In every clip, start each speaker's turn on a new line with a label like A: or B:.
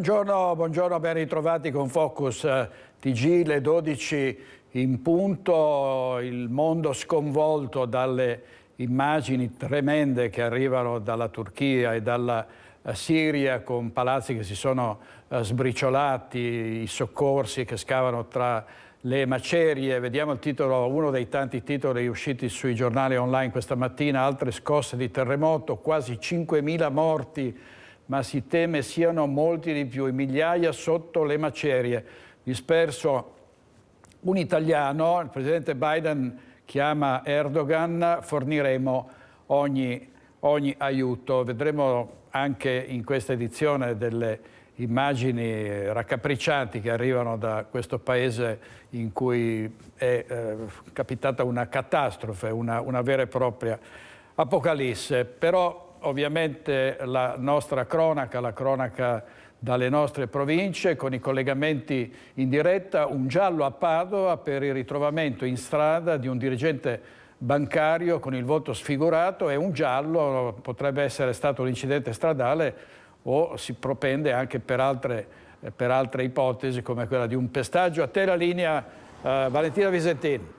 A: Buongiorno, ben ritrovati con Focus TG, le 12 in punto, il mondo sconvolto dalle immagini tremende che arrivano dalla Turchia e dalla Siria, con palazzi che si sono sbriciolati, i soccorsi che scavano tra le macerie. Vediamo il titolo, uno dei tanti titoli usciti sui giornali online questa mattina: altre scosse di terremoto, quasi 5.000 morti, ma si teme siano molti di più, migliaia sotto le macerie. Disperso un italiano, il presidente Biden chiama Erdogan, forniremo ogni aiuto. Vedremo anche in questa edizione delle immagini raccapriccianti che arrivano da questo paese in cui è capitata una catastrofe, una vera e propria apocalisse. Però ovviamente la nostra cronaca, la cronaca dalle nostre province, con i collegamenti in diretta, un giallo a Padova per il ritrovamento in strada di un dirigente bancario con il volto sfigurato, e un giallo potrebbe essere stato un incidente stradale o si propende anche per altre ipotesi come quella di un pestaggio. A te la linea, Valentina Visentin.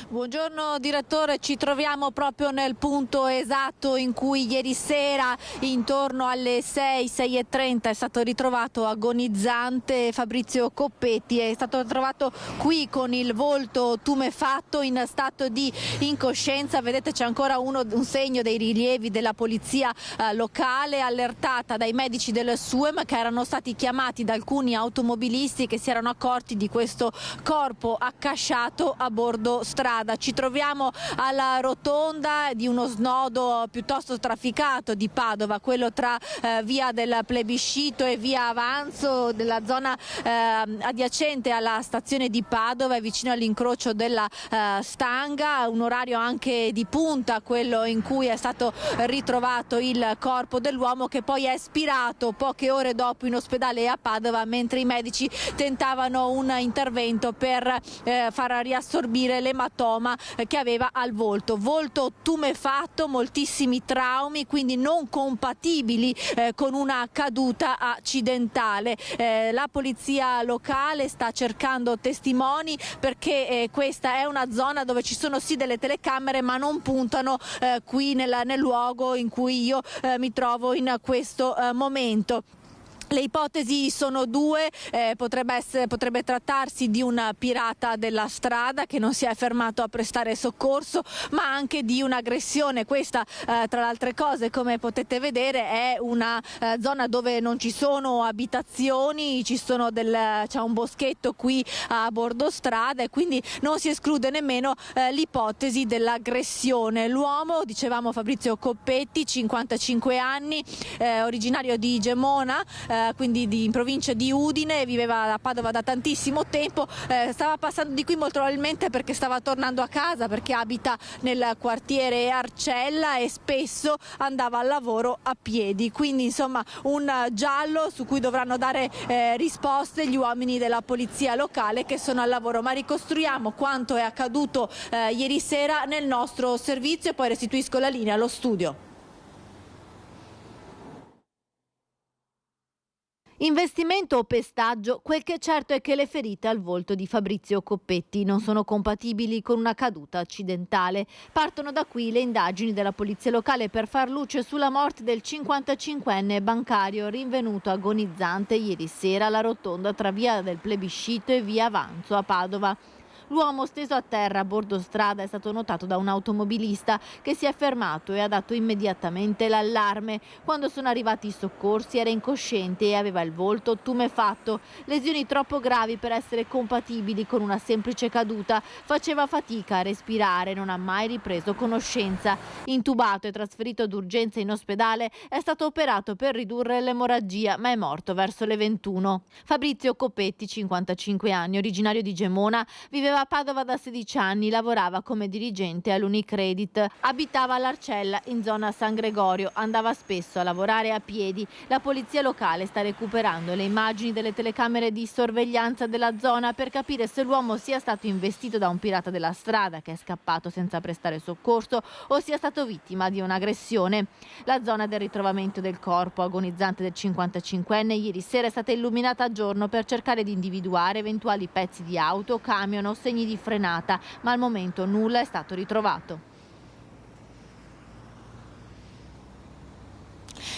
B: Buongiorno direttore, ci troviamo proprio nel punto esatto in cui ieri sera intorno alle 6:30 è stato ritrovato agonizzante Fabrizio Coppetti. È stato trovato qui con il volto tumefatto, in stato di incoscienza. Vedete, c'è ancora un segno dei rilievi della polizia locale, allertata dai medici del SUEM, che erano stati chiamati da alcuni automobilisti che si erano accorti di questo corpo accasciato a bordo strada. Ci troviamo alla rotonda di uno snodo piuttosto trafficato di Padova, quello tra via del Plebiscito e via Avanzo, della zona adiacente alla stazione di Padova e vicino all'incrocio della Stanga. Un orario anche di punta, quello in cui è stato ritrovato il corpo dell'uomo, che poi è spirato poche ore dopo in ospedale a Padova, mentre i medici tentavano un intervento per far riassorbire l'ematoma che aveva al volto tumefatto, moltissimi traumi, quindi non compatibili con una caduta accidentale. La polizia locale sta cercando testimoni, perché questa è una zona dove ci sono sì delle telecamere, ma non puntano qui nel luogo in cui io mi trovo in questo momento. Le ipotesi sono due: potrebbe trattarsi di un pirata della strada che non si è fermato a prestare soccorso, ma anche di un'aggressione. Questa, tra le altre cose, come potete vedere, è una zona dove non ci sono abitazioni, c'è un boschetto qui a bordo strada, e quindi non si esclude nemmeno l'ipotesi dell'aggressione. L'uomo, dicevamo, Fabrizio Coppetti, 55 anni, originario di Gemona, quindi in provincia di Udine, viveva a Padova da tantissimo tempo. Stava passando di qui molto probabilmente perché stava tornando a casa, perché abita nel quartiere Arcella e spesso andava al lavoro a piedi. Quindi insomma un giallo su cui dovranno dare risposte gli uomini della polizia locale che sono al lavoro. Ma ricostruiamo quanto è accaduto ieri sera nel nostro servizio e poi restituisco la linea allo studio. Investimento o pestaggio, quel che è certo è che le ferite al volto di Fabrizio Coppetti non sono compatibili con una caduta accidentale. Partono da qui le indagini della polizia locale per far luce sulla morte del 55enne bancario rinvenuto agonizzante ieri sera alla rotonda tra via del Plebiscito e via Avanzo a Padova. L'uomo steso a terra a bordo strada è stato notato da un automobilista che si è fermato e ha dato immediatamente l'allarme. Quando sono arrivati i soccorsi era incosciente e aveva il volto tumefatto, lesioni troppo gravi per essere compatibili con una semplice caduta. Faceva fatica a respirare, non ha mai ripreso conoscenza. Intubato e trasferito d'urgenza in ospedale, è stato operato per ridurre l'emorragia, ma è morto verso le 21. Fabrizio Coppetti, 55 anni, originario di Gemona, viveva Viveva a Padova da 16 anni, lavorava come dirigente all'Unicredit. Abitava all'Arcella, in zona San Gregorio. Andava spesso a lavorare a piedi. La polizia locale sta recuperando le immagini delle telecamere di sorveglianza della zona per capire se l'uomo sia stato investito da un pirata della strada che è scappato senza prestare soccorso o sia stato vittima di un'aggressione. La zona del ritrovamento del corpo agonizzante del 55enne ieri sera è stata illuminata a giorno per cercare di individuare eventuali pezzi di auto, camion o segni di frenata, ma al momento nulla è stato ritrovato.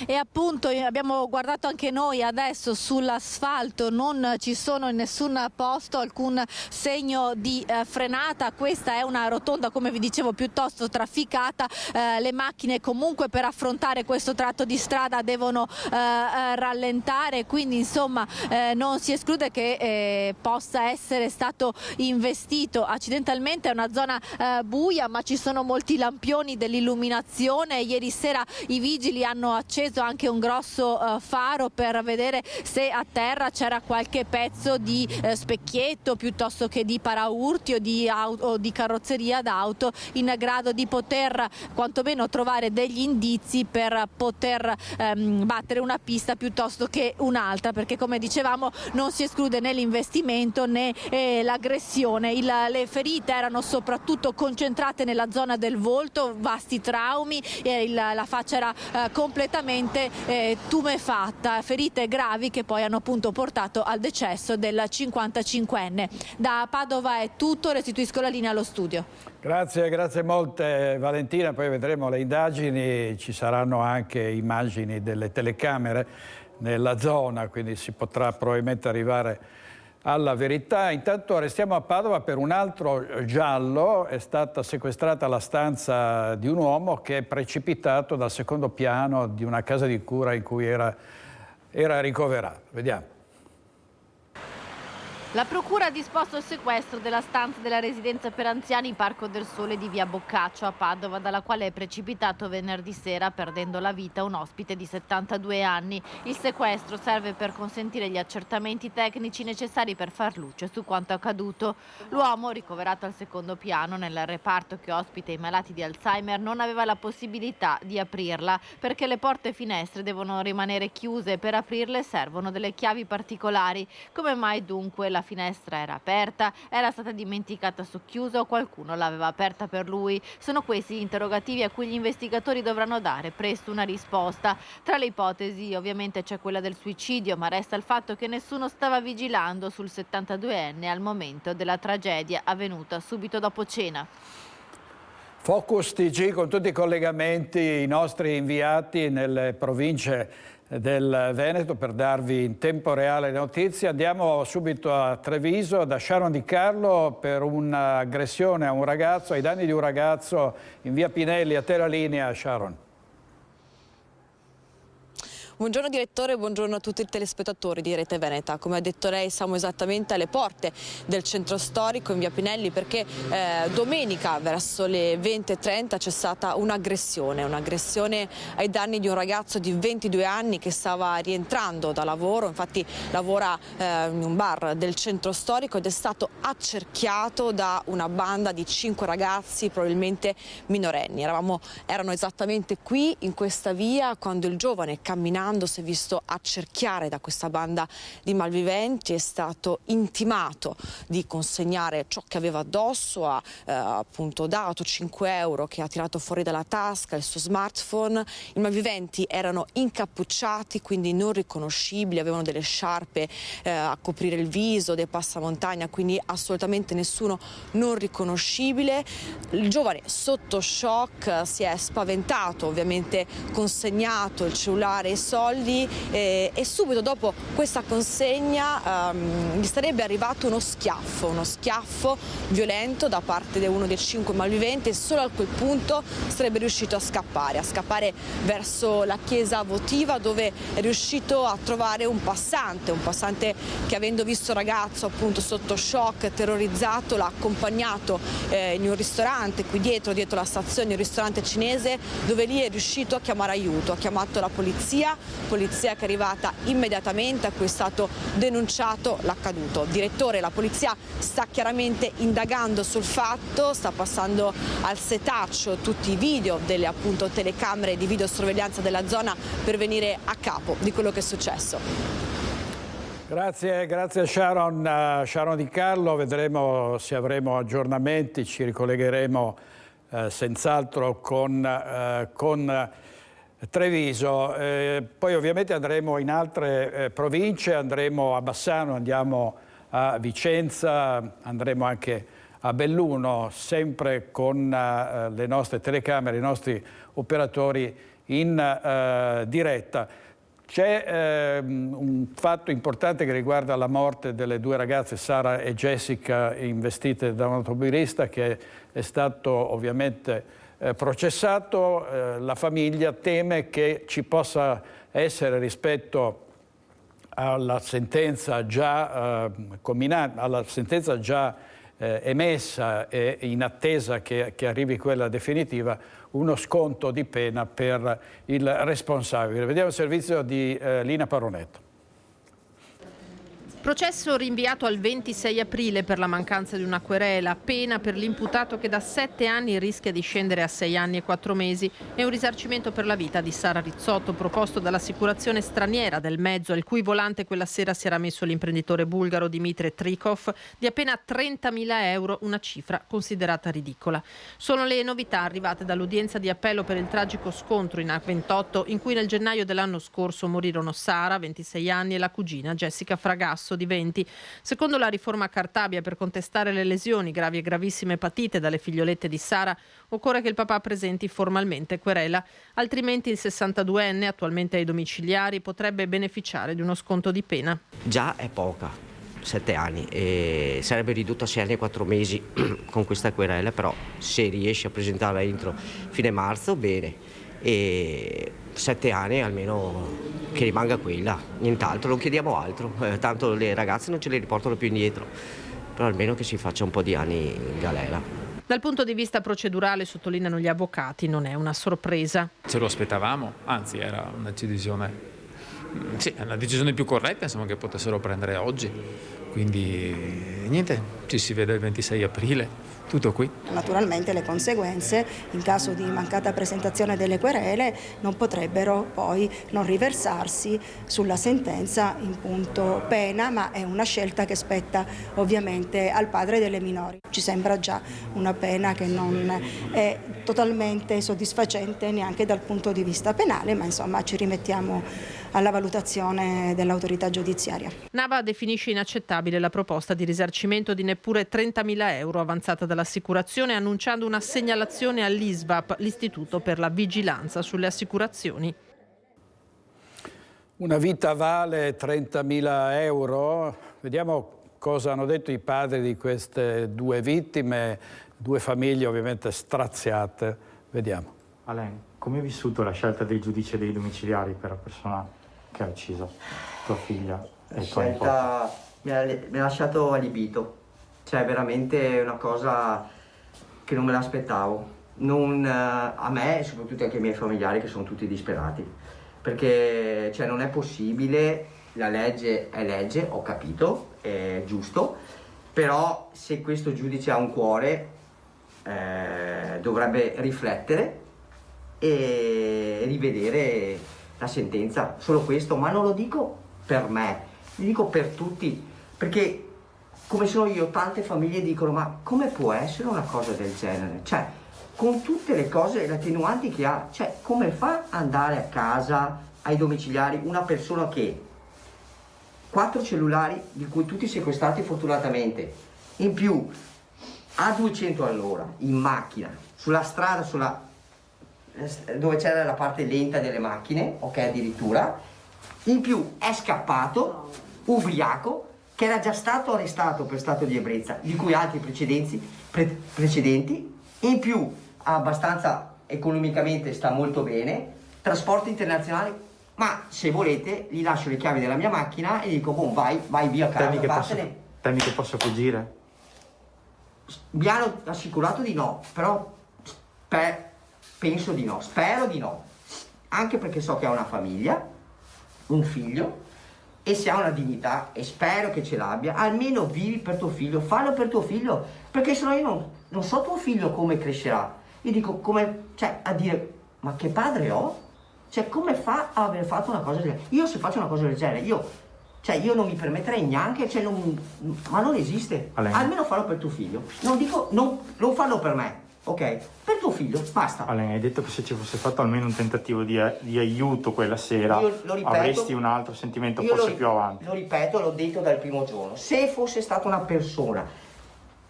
B: E appunto abbiamo guardato anche noi adesso sull'asfalto, non ci sono in nessun posto alcun segno di frenata. Questa è una rotonda, come vi dicevo, piuttosto trafficata. Le macchine comunque per affrontare questo tratto di strada devono rallentare, quindi insomma non si esclude che possa essere stato investito accidentalmente. È una zona buia, ma ci sono molti lampioni dell'illuminazione. Ieri sera i vigili hanno acceso anche un grosso faro per vedere se a terra c'era qualche pezzo di specchietto piuttosto che di paraurti o di carrozzeria d'auto in grado di poter quantomeno trovare degli indizi per poter battere una pista piuttosto che un'altra, perché come dicevamo non si esclude né l'investimento né l'aggressione. Le ferite erano soprattutto concentrate nella zona del volto, vasti traumi, la faccia era completamente tumefatta, ferite gravi che poi hanno appunto portato al decesso del 55enne. Da Padova è tutto, restituisco la linea allo studio.
A: Grazie molte Valentina, poi vedremo le indagini, ci saranno anche immagini delle telecamere nella zona, quindi si potrà probabilmente arrivare alla verità. Intanto restiamo a Padova per un altro giallo. È stata sequestrata la stanza di un uomo che è precipitato dal secondo piano di una casa di cura in cui era ricoverato. Vediamo.
B: La procura ha disposto il sequestro della stanza della residenza per anziani Parco del Sole di via Boccaccio a Padova, dalla quale è precipitato venerdì sera perdendo la vita un ospite di 72 anni. Il sequestro serve per consentire gli accertamenti tecnici necessari per far luce su quanto accaduto. L'uomo, ricoverato al secondo piano nel reparto che ospita i malati di Alzheimer, non aveva la possibilità di aprirla perché le porte e finestre devono rimanere chiuse. Per aprirle servono delle chiavi particolari. Come mai dunque la finestra era aperta, era stata dimenticata socchiusa o qualcuno l'aveva aperta per lui? Sono questi gli interrogativi a cui gli investigatori dovranno dare presto una risposta. Tra le ipotesi ovviamente c'è quella del suicidio, ma resta il fatto che nessuno stava vigilando sul 72enne al momento della tragedia avvenuta subito dopo cena.
A: Focus TG con tutti i collegamenti, i nostri inviati nelle province del Veneto per darvi in tempo reale le notizie. Andiamo subito a Treviso da Sharon Di Carlo per un'aggressione a un ragazzo, ai danni di un ragazzo in via Pinelli. A te la linea, Sharon.
C: Buongiorno direttore, buongiorno a tutti i telespettatori di Rete Veneta. Come ha detto lei, siamo esattamente alle porte del centro storico in via Pinelli perché domenica verso le 20:30 c'è stata un'aggressione ai danni di un ragazzo di 22 anni che stava rientrando da lavoro. Infatti lavora in un bar del centro storico ed è stato accerchiato da una banda di 5 ragazzi, probabilmente minorenni. Erano esattamente qui in questa via quando il giovane, camminando, si è visto accerchiare da questa banda di malviventi. È stato intimato di consegnare ciò che aveva addosso, ha appunto dato 5 euro che ha tirato fuori dalla tasca, il suo smartphone. I malviventi erano incappucciati, quindi non riconoscibili, avevano delle sciarpe a coprire il viso, dei passamontagna, quindi assolutamente nessuno non riconoscibile. Il giovane sotto shock si è spaventato, ovviamente consegnato il cellulare e i soldi e subito dopo questa consegna gli sarebbe arrivato uno schiaffo violento da parte di uno dei 5 malviventi e solo a quel punto sarebbe riuscito a scappare verso la chiesa votiva, dove è riuscito a trovare un passante che, avendo visto il ragazzo appunto sotto shock, terrorizzato, l'ha accompagnato in un ristorante qui dietro la stazione, un ristorante cinese, dove lì è riuscito a chiamare aiuto, ha chiamato la polizia polizia che è arrivata immediatamente a cui è stato denunciato l'accaduto. Direttore, la polizia sta chiaramente indagando sul fatto, sta passando al setaccio tutti i video delle appunto telecamere di videosorveglianza della zona per venire a capo di quello che è successo.
A: Grazie Sharon Di Carlo, vedremo se avremo aggiornamenti, ci ricollegheremo senz'altro con Treviso. Poi ovviamente andremo in altre province, andremo a Bassano, andiamo a Vicenza, andremo anche a Belluno, sempre con le nostre telecamere, i nostri operatori in diretta. C'è un fatto importante che riguarda la morte delle due ragazze, Sara e Jessica, investite da un automobilista, che è stato ovviamente processato. La famiglia teme che ci possa essere, rispetto alla sentenza già emessa e in attesa che arrivi quella definitiva, uno sconto di pena per il responsabile. Vediamo il servizio di Lina Paronetto.
D: Processo rinviato al 26 aprile per la mancanza di una querela, pena per l'imputato che da 7 anni rischia di scendere a 6 anni e 4 mesi e un risarcimento per la vita di Sara Rizzotto proposto dall'assicurazione straniera del mezzo al cui volante quella sera si era messo l'imprenditore bulgaro Dmitry Trikov di appena 30.000 euro, una cifra considerata ridicola. Sono le novità arrivate dall'udienza di appello per il tragico scontro in A28 in cui nel gennaio dell'anno scorso morirono Sara, 26 anni, e la cugina Jessica Fragasso, di 20. Secondo la riforma Cartabia, per contestare le lesioni gravi e gravissime patite dalle figliolette di Sara, occorre che il papà presenti formalmente querela, altrimenti il 62enne, attualmente ai domiciliari, potrebbe beneficiare di uno sconto di pena.
E: Già è poca, 7 anni, e sarebbe ridotto a 6 anni e 4 mesi con questa querela, però se riesce a presentarla entro fine marzo, bene. E 7 anni almeno che rimanga quella, nient'altro, non chiediamo altro, tanto le ragazze non ce le riportano più indietro, però almeno che si faccia un po' di anni in galera.
D: Dal punto di vista procedurale, sottolineano gli avvocati, non è una sorpresa.
F: Ce lo aspettavamo, anzi era una decisione, sì, è una decisione più corretta, insomma, che potessero prendere oggi, quindi niente, ci si vede il 26 aprile. Tutto qui.
G: Naturalmente le conseguenze in caso di mancata presentazione delle querele non potrebbero poi non riversarsi sulla sentenza in punto pena, ma è una scelta che spetta ovviamente al padre delle minori. Ci sembra già una pena che non è totalmente soddisfacente neanche dal punto di vista penale, ma insomma ci rimettiamo alla valutazione dell'autorità giudiziaria.
D: Nava definisce inaccettabile la proposta di risarcimento di neppure 30.000 euro avanzata dall'assicurazione, annunciando una segnalazione all'ISVAP, l'Istituto per la Vigilanza sulle Assicurazioni.
A: Una vita vale 30.000 euro. Vediamo cosa hanno detto i padri di queste due vittime, due famiglie ovviamente straziate. Vediamo.
H: Alain, come hai vissuto la scelta del giudice dei domiciliari per la persona che ha ucciso tua figlia e tua nipote?
E: Mi ha lasciato allibito, cioè veramente una cosa che non me l'aspettavo, a me e soprattutto anche ai miei familiari che sono tutti disperati, perché cioè, non è possibile, la legge è legge, ho capito, è giusto, però se questo giudice ha un cuore dovrebbe riflettere e rivedere la sentenza, solo questo, ma non lo dico per me, lo dico per tutti, perché come sono io, tante famiglie dicono ma come può essere una cosa del genere? Cioè, con tutte le cose, le attenuanti che ha, cioè come fa ad andare a casa, ai domiciliari, una persona che 4 cellulari, di cui tutti sequestrati fortunatamente, in più a 200 all'ora, in macchina, sulla strada, dove c'era la parte lenta delle macchine, ok, addirittura, in più è scappato, ubriaco, che era già stato arrestato per stato di ebbrezza, di cui altri precedenti, in più abbastanza economicamente sta molto bene, trasporti internazionali, ma se volete gli lascio le chiavi della mia macchina e dico boh, vai via a casa,
H: Temi che possa fuggire?
E: Mi hanno assicurato di no, però penso di no, spero di no, anche perché so che ha una famiglia un figlio e se ha una dignità, e spero che ce l'abbia, almeno vivi per tuo figlio, fallo per tuo figlio, perché sennò io non so tuo figlio come crescerà. Io dico come, cioè, a dire, ma che padre ho? Cioè, come fa a aver fatto una cosa del genere? Io se faccio una cosa del genere, io non mi permetterei neanche, cioè ma non esiste. Almeno fallo per tuo figlio. Non dico, non fallo per me, ok? Per tuo figlio, basta.
H: Alain, hai detto che se ci fosse fatto almeno un tentativo di aiuto quella sera, avresti un altro sentimento forse più avanti.
E: Lo ripeto, l'ho detto dal primo giorno. Se fosse stata una persona,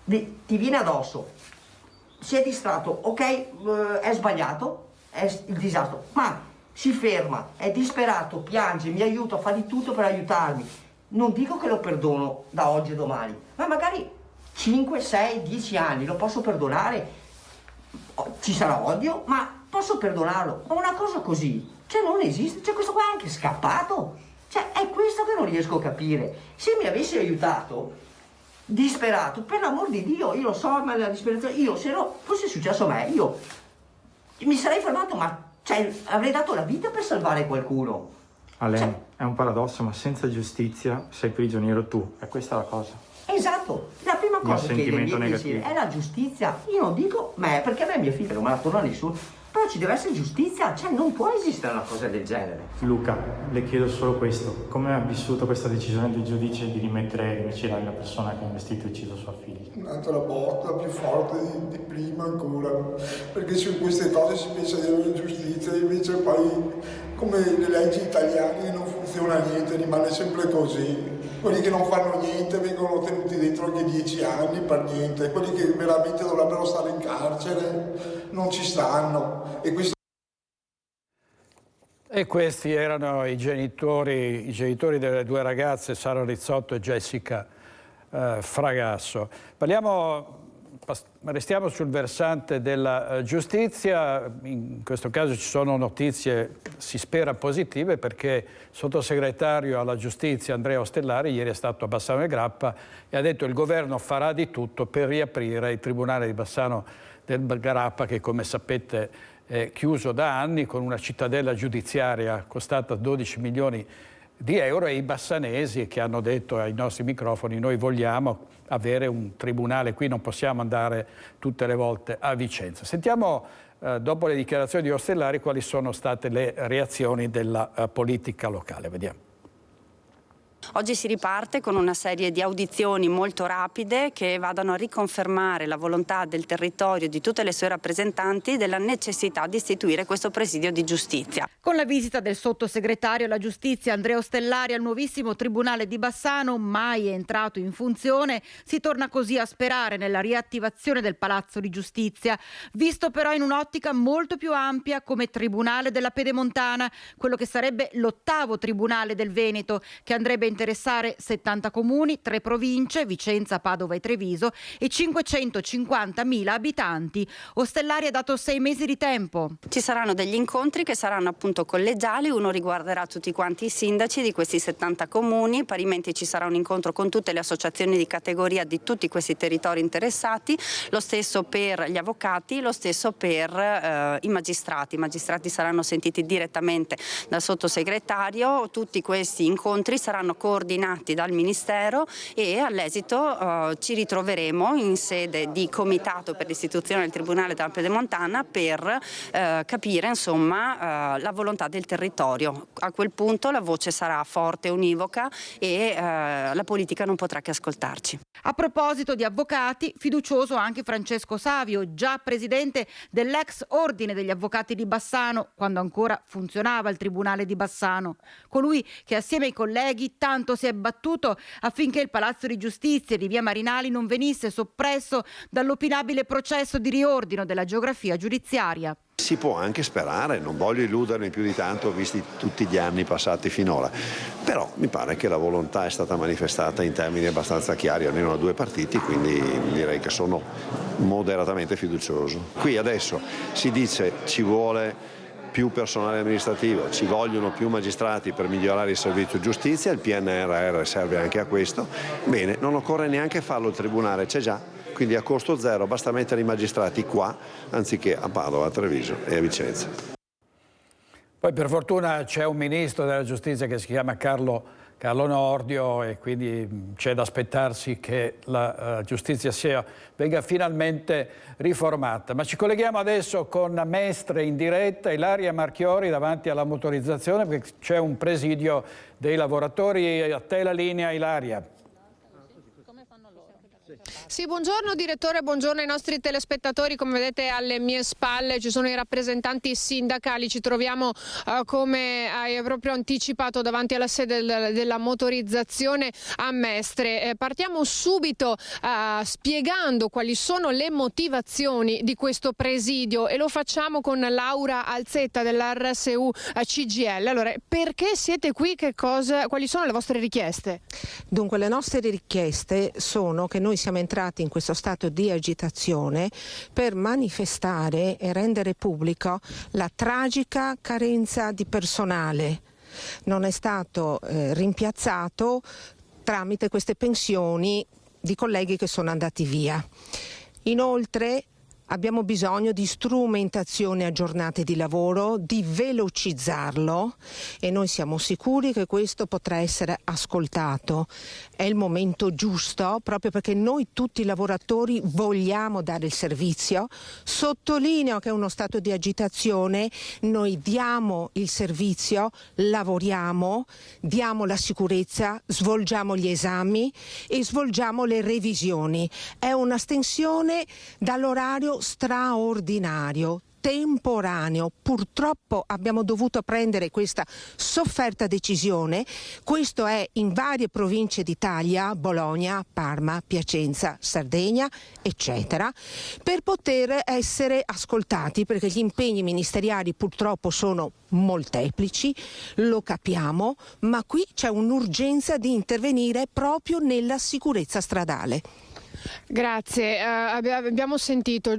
E: ti viene addosso, si è distratto, ok, è sbagliato, è il disastro, ma si ferma, è disperato, piange, mi aiuta, fa di tutto per aiutarmi. Non dico che lo perdono da oggi a domani, ma magari 5, 6, 10 anni lo posso perdonare. Ci sarà odio, ma posso perdonarlo. Ma una cosa così, cioè non esiste. Cioè questo qua è anche scappato. Cioè è questo che non riesco a capire. Se mi avessi aiutato, disperato, per l'amor di Dio, io lo so, ma la disperazione, io se no fosse successo a me, io mi sarei fermato, ma cioè, avrei dato la vita per salvare qualcuno.
H: Alain, è un paradosso, ma senza giustizia sei prigioniero tu. È questa la cosa.
E: Esatto, la prima cosa che i miei pensieri è la giustizia. Io non dico me, perché a me mia figlia non me la torna nessuno, però ci deve essere giustizia, cioè non può esistere una cosa del genere.
H: Luca, le chiedo solo questo: come ha vissuto questa decisione del giudice di rimettere in miceli la persona che ha investito e ucciso sua figlia?
I: Un'altra botta più forte di prima ancora, perché su queste cose si pensa di avere giustizia, invece poi come le leggi italiane non funziona niente, rimane sempre così. Quelli che non fanno niente vengono tenuti dentro anche 10 anni per niente, quelli che veramente dovrebbero stare in carcere non ci stanno.
A: E questi erano i genitori delle due ragazze, Sara Rizzotto e Jessica Fragasso. Restiamo sul versante della giustizia. In questo caso ci sono notizie, si spera, positive, perché il sottosegretario alla giustizia Andrea Ostellari ieri è stato a Bassano del Grappa e ha detto che il governo farà di tutto per riaprire il tribunale di Bassano del Grappa, che come sapete è chiuso da anni, con una cittadella giudiziaria costata 12 milioni di euro, e i bassanesi che hanno detto ai nostri microfoni: noi vogliamo avere un tribunale qui, non possiamo andare tutte le volte a Vicenza. Sentiamo dopo le dichiarazioni di Ostellari quali sono state le reazioni della politica locale. Vediamo.
J: Oggi si riparte con una serie di audizioni molto rapide che vadano a riconfermare la volontà del territorio, di tutte le sue rappresentanti, della necessità di istituire questo presidio di giustizia.
D: Con la visita del sottosegretario alla giustizia Andrea Ostellari al nuovissimo tribunale di Bassano, mai entrato in funzione, si torna così a sperare nella riattivazione del Palazzo di Giustizia, visto però in un'ottica molto più ampia come tribunale della Pedemontana, quello che sarebbe l'8° tribunale del Veneto, che andrebbe a interessare 70 comuni, 3 province, Vicenza, Padova e Treviso, e 550.000 abitanti. Ostellari ha dato 6 mesi di tempo.
J: Ci saranno degli incontri che saranno appunto collegiali, uno riguarderà tutti quanti i sindaci di questi 70 comuni, parimenti ci sarà un incontro con tutte le associazioni di categoria di tutti questi territori interessati, lo stesso per gli avvocati, lo stesso per i magistrati. I magistrati saranno sentiti direttamente dal sottosegretario, tutti questi incontri saranno coordinati dal Ministero e all'esito ci ritroveremo in sede di comitato per l'istituzione del Tribunale della Pedemontana per capire insomma la volontà del territorio. A quel punto la voce sarà forte e univoca e la politica non potrà che ascoltarci.
D: A proposito di avvocati, fiducioso anche Francesco Savio, già presidente dell'ex Ordine degli Avvocati di Bassano, quando ancora funzionava il Tribunale di Bassano. Colui che assieme ai colleghi tanto si è battuto affinché il Palazzo di Giustizia di Via Marinali non venisse soppresso dall'opinabile processo di riordino della geografia giudiziaria.
K: Si può anche sperare, non voglio illudermi più di tanto visti tutti gli anni passati finora, però mi pare che la volontà è stata manifestata in termini abbastanza chiari, almeno da 2 partiti, quindi direi che sono moderatamente fiducioso. Qui adesso si dice ci vuole più personale amministrativo, ci vogliono più magistrati per migliorare il servizio giustizia, il PNRR serve anche a questo. Bene, non occorre neanche farlo, il tribunale c'è già, quindi a costo zero basta mettere i magistrati qua anziché a Padova, a Treviso e a Vicenza.
A: Poi per fortuna c'è un ministro della giustizia che si chiama Carlo Nordio e quindi c'è da aspettarsi che la giustizia venga finalmente riformata. Ma ci colleghiamo adesso con Mestre in diretta, Ilaria Marchiori davanti alla motorizzazione, perché c'è un presidio dei lavoratori. A te la linea, Ilaria.
L: Sì, buongiorno direttore, buongiorno ai nostri telespettatori. Come vedete alle mie spalle ci sono i rappresentanti sindacali, ci troviamo come hai proprio anticipato davanti alla sede della motorizzazione a Mestre. Partiamo subito spiegando quali sono le motivazioni di questo presidio e lo facciamo con Laura Alzetta dell'RSU CGIL. Allora, perché siete qui? Quali sono le vostre richieste?
M: Dunque, le nostre richieste sono che noi siamo entrati in questo stato di agitazione per manifestare e rendere pubblico la tragica carenza di personale. Non è stato rimpiazzato tramite queste pensioni di colleghi che sono andati via. Inoltre abbiamo bisogno di strumentazione a giornate di lavoro, di velocizzarlo e noi siamo sicuri che questo potrà essere ascoltato. È il momento giusto proprio perché noi tutti i lavoratori vogliamo dare il servizio. Sottolineo che è uno stato di agitazione, noi diamo il servizio, lavoriamo, diamo la sicurezza, svolgiamo gli esami e svolgiamo le revisioni. È una stensione dall'orario straordinario, temporaneo. Purtroppo abbiamo dovuto prendere questa sofferta decisione. Questo è in varie province d'Italia, Bologna, Parma, Piacenza, Sardegna, eccetera, per poter essere ascoltati, perché gli impegni ministeriali purtroppo sono molteplici, lo capiamo, ma qui c'è un'urgenza di intervenire proprio nella sicurezza stradale.
L: Grazie, abbiamo sentito,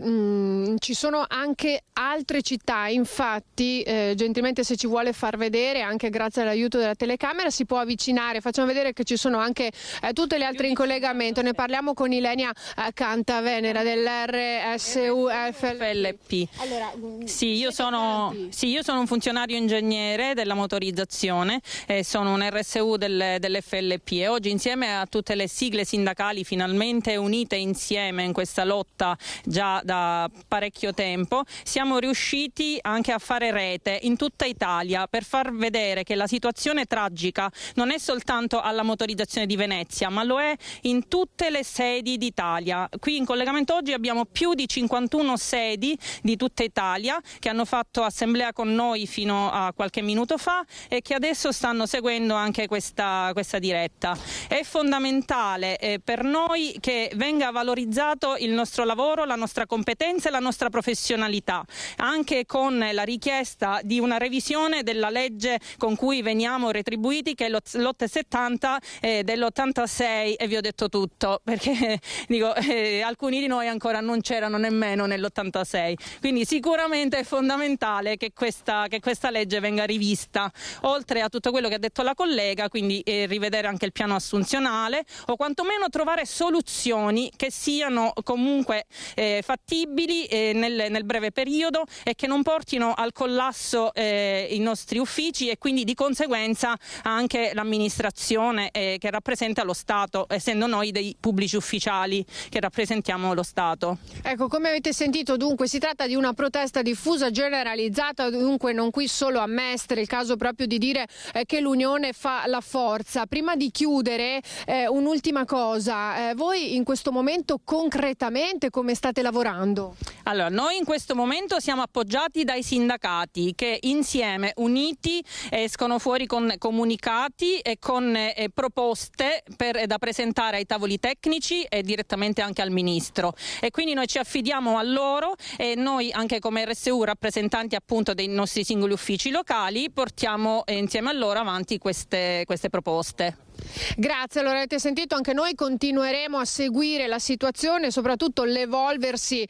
L: ci sono anche altre città, infatti gentilmente se ci vuole far vedere, anche grazie all'aiuto della telecamera, si può avvicinare, facciamo vedere che ci sono anche tutte le altre in collegamento, ne parliamo con Ilenia Cantavenera dell'RSU FLP.
N: Allora, sì, io sono un funzionario ingegnere della motorizzazione, sono un RSU dell'FLP e oggi insieme a tutte le sigle sindacali finalmente unite insieme in questa lotta già da parecchio tempo, siamo riusciti anche a fare rete in tutta Italia per far vedere che la situazione tragica non è soltanto alla motorizzazione di Venezia, ma lo è in tutte le sedi d'Italia. Qui in collegamento oggi abbiamo più di 51 sedi di tutta Italia che hanno fatto assemblea con noi fino a qualche minuto fa e che adesso stanno seguendo anche questa diretta. È fondamentale per noi che venga valorizzato il nostro lavoro, la nostra competenza e la nostra professionalità, anche con la richiesta di una revisione della legge con cui veniamo retribuiti, che è l'870 dell'86, e vi ho detto tutto, perché dico, alcuni di noi ancora non c'erano nemmeno nell'86, quindi sicuramente è fondamentale che questa legge venga rivista, oltre a tutto quello che ha detto la collega, quindi rivedere anche il piano assunzionale o quantomeno trovare soluzioni che siano comunque fattibili nel breve periodo e che non portino al collasso i nostri uffici e quindi di conseguenza anche l'amministrazione che rappresenta lo Stato, essendo noi dei pubblici ufficiali che rappresentiamo lo Stato.
L: Ecco, come avete sentito, dunque si tratta di una protesta diffusa, generalizzata, dunque non qui solo a Mestre, il caso proprio di dire che l'unione fa la forza. Prima di chiudere un'ultima cosa, voi in questo momento concretamente come state lavorando?
N: Allora, noi in questo momento siamo appoggiati dai sindacati che insieme, uniti, escono fuori con comunicati e con proposte da presentare ai tavoli tecnici e direttamente anche al Ministro. E quindi noi ci affidiamo a loro e noi anche come RSU, rappresentanti appunto dei nostri singoli uffici locali, portiamo insieme a loro avanti queste proposte.
L: Grazie, allora avete sentito, anche noi continueremo a seguire la situazione, soprattutto l'evolversi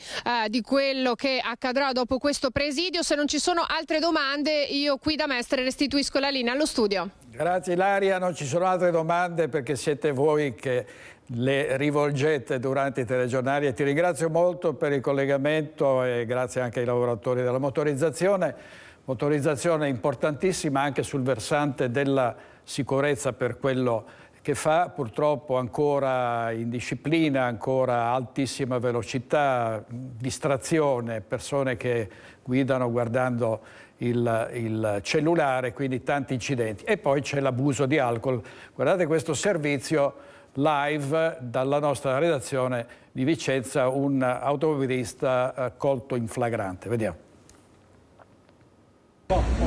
L: di quello che accadrà dopo questo presidio. Se non ci sono altre domande, io qui da Mestre restituisco la linea allo studio.
A: Grazie Ilaria, non ci sono altre domande perché siete voi che le rivolgete durante i telegiornali e ti ringrazio molto per il collegamento e grazie anche ai lavoratori della motorizzazione. motorizzazione importantissima anche sul versante della sicurezza per quello che fa, purtroppo ancora indisciplina, ancora altissima velocità, distrazione, persone che guidano guardando il cellulare, quindi tanti incidenti. E poi c'è l'abuso di alcol. Guardate questo servizio live dalla nostra redazione di Vicenza, un automobilista colto in flagrante. Vediamo.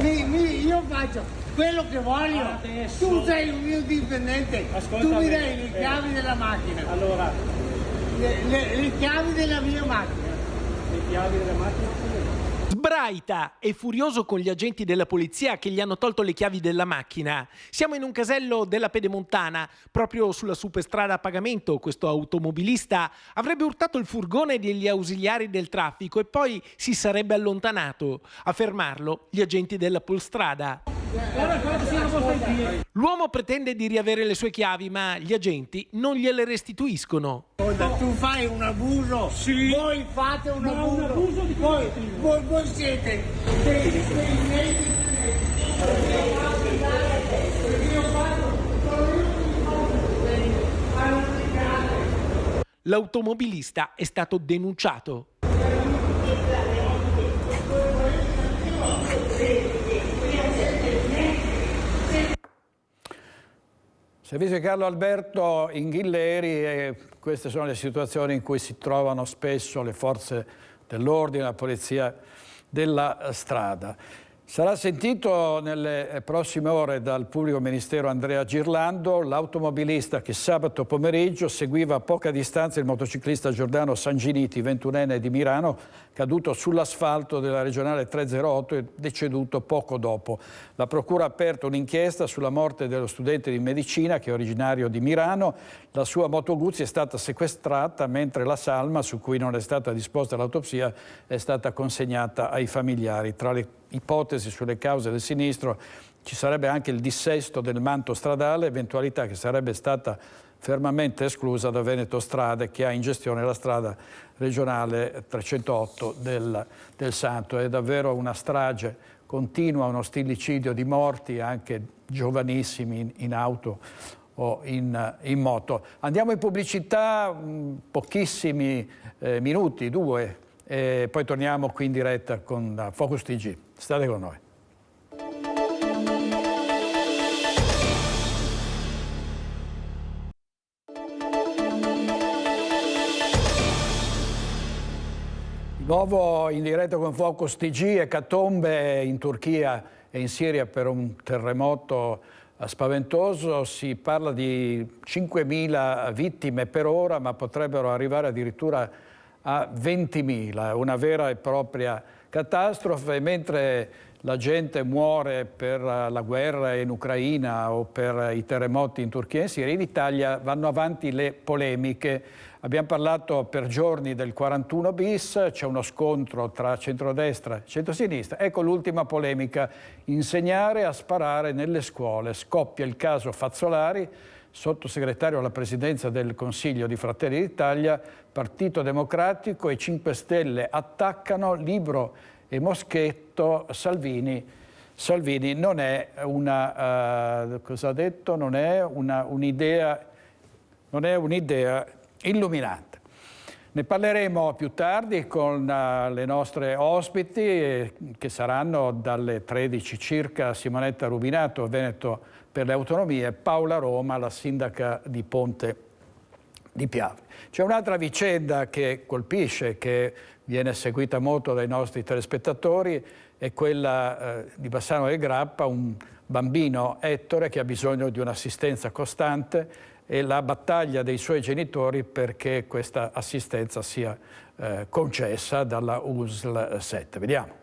O: Io faccio quello che voglio, tu sei un mio dipendente, tu mi dai le chiavi della macchina, allora le chiavi della mia macchina, le chiavi della macchina.
P: Sbraita e furioso con gli agenti della polizia che gli hanno tolto le chiavi della macchina. Siamo in un casello della Pedemontana, proprio sulla superstrada a pagamento. Questo automobilista avrebbe urtato il furgone degli ausiliari del traffico e poi si sarebbe allontanato. A fermarlo gli agenti della Polstrada. L'uomo pretende di riavere le sue chiavi, ma gli agenti non gliele restituiscono.
O: Tu fai un abuso, sì. Voi fate un abuso di voi siete dei miei.
P: L'automobilista è stato denunciato.
A: Servizio di Carlo Alberto Inghilleri, e queste sono le situazioni in cui si trovano spesso le forze dell'ordine, la polizia della strada. Sarà sentito nelle prossime ore dal pubblico ministero Andrea Girlando, l'automobilista che sabato pomeriggio seguiva a poca distanza il motociclista Giordano Sanginiti, 21enne di Mirano, caduto sull'asfalto della regionale 308 e deceduto poco dopo. La procura ha aperto un'inchiesta sulla morte dello studente di medicina che è originario di Mirano. La sua Moto Guzzi è stata sequestrata mentre la salma, su cui non è stata disposta l'autopsia, è stata consegnata ai familiari. Tra le ipotesi sulle cause del sinistro ci sarebbe anche il dissesto del manto stradale, eventualità che sarebbe stata fermamente esclusa da Veneto Strade, che ha in gestione la strada regionale 308 del Santo. È davvero una strage continua, uno stillicidio di morti, anche giovanissimi in auto o in moto. Andiamo in pubblicità, pochissimi minuti, 2, e poi torniamo qui in diretta con Focus TG. State con noi. Di nuovo in diretta con Focus TG, ecatombe in Turchia e in Siria per un terremoto spaventoso. Si parla di 5.000 vittime per ora, ma potrebbero arrivare addirittura a 20.000, una vera e propria catastrofe. Mentre la gente muore per la guerra in Ucraina o per i terremoti in Turchia e in Siria, in Italia vanno avanti le polemiche. Abbiamo parlato per giorni del 41 bis, c'è uno scontro tra centrodestra e centrosinistra. Ecco l'ultima polemica: insegnare a sparare nelle scuole. Scoppia il caso Fazzolari, sottosegretario alla presidenza del Consiglio di Fratelli d'Italia, Partito Democratico e 5 Stelle attaccano, Libro e Moschetto, Salvini non è una, cosa ha detto? Non è un'idea illuminante. Ne parleremo più tardi con le nostre ospiti che saranno dalle 13 circa Simonetta Rubinato, Veneto per le Autonomie, Paola Roma, la sindaca di Ponte di Piave. C'è un'altra vicenda che colpisce, che viene seguita molto dai nostri telespettatori, è quella di Bassano del Grappa, un bambino Ettore che ha bisogno di un'assistenza costante e la battaglia dei suoi genitori perché questa assistenza sia concessa dalla USL 7. Vediamo.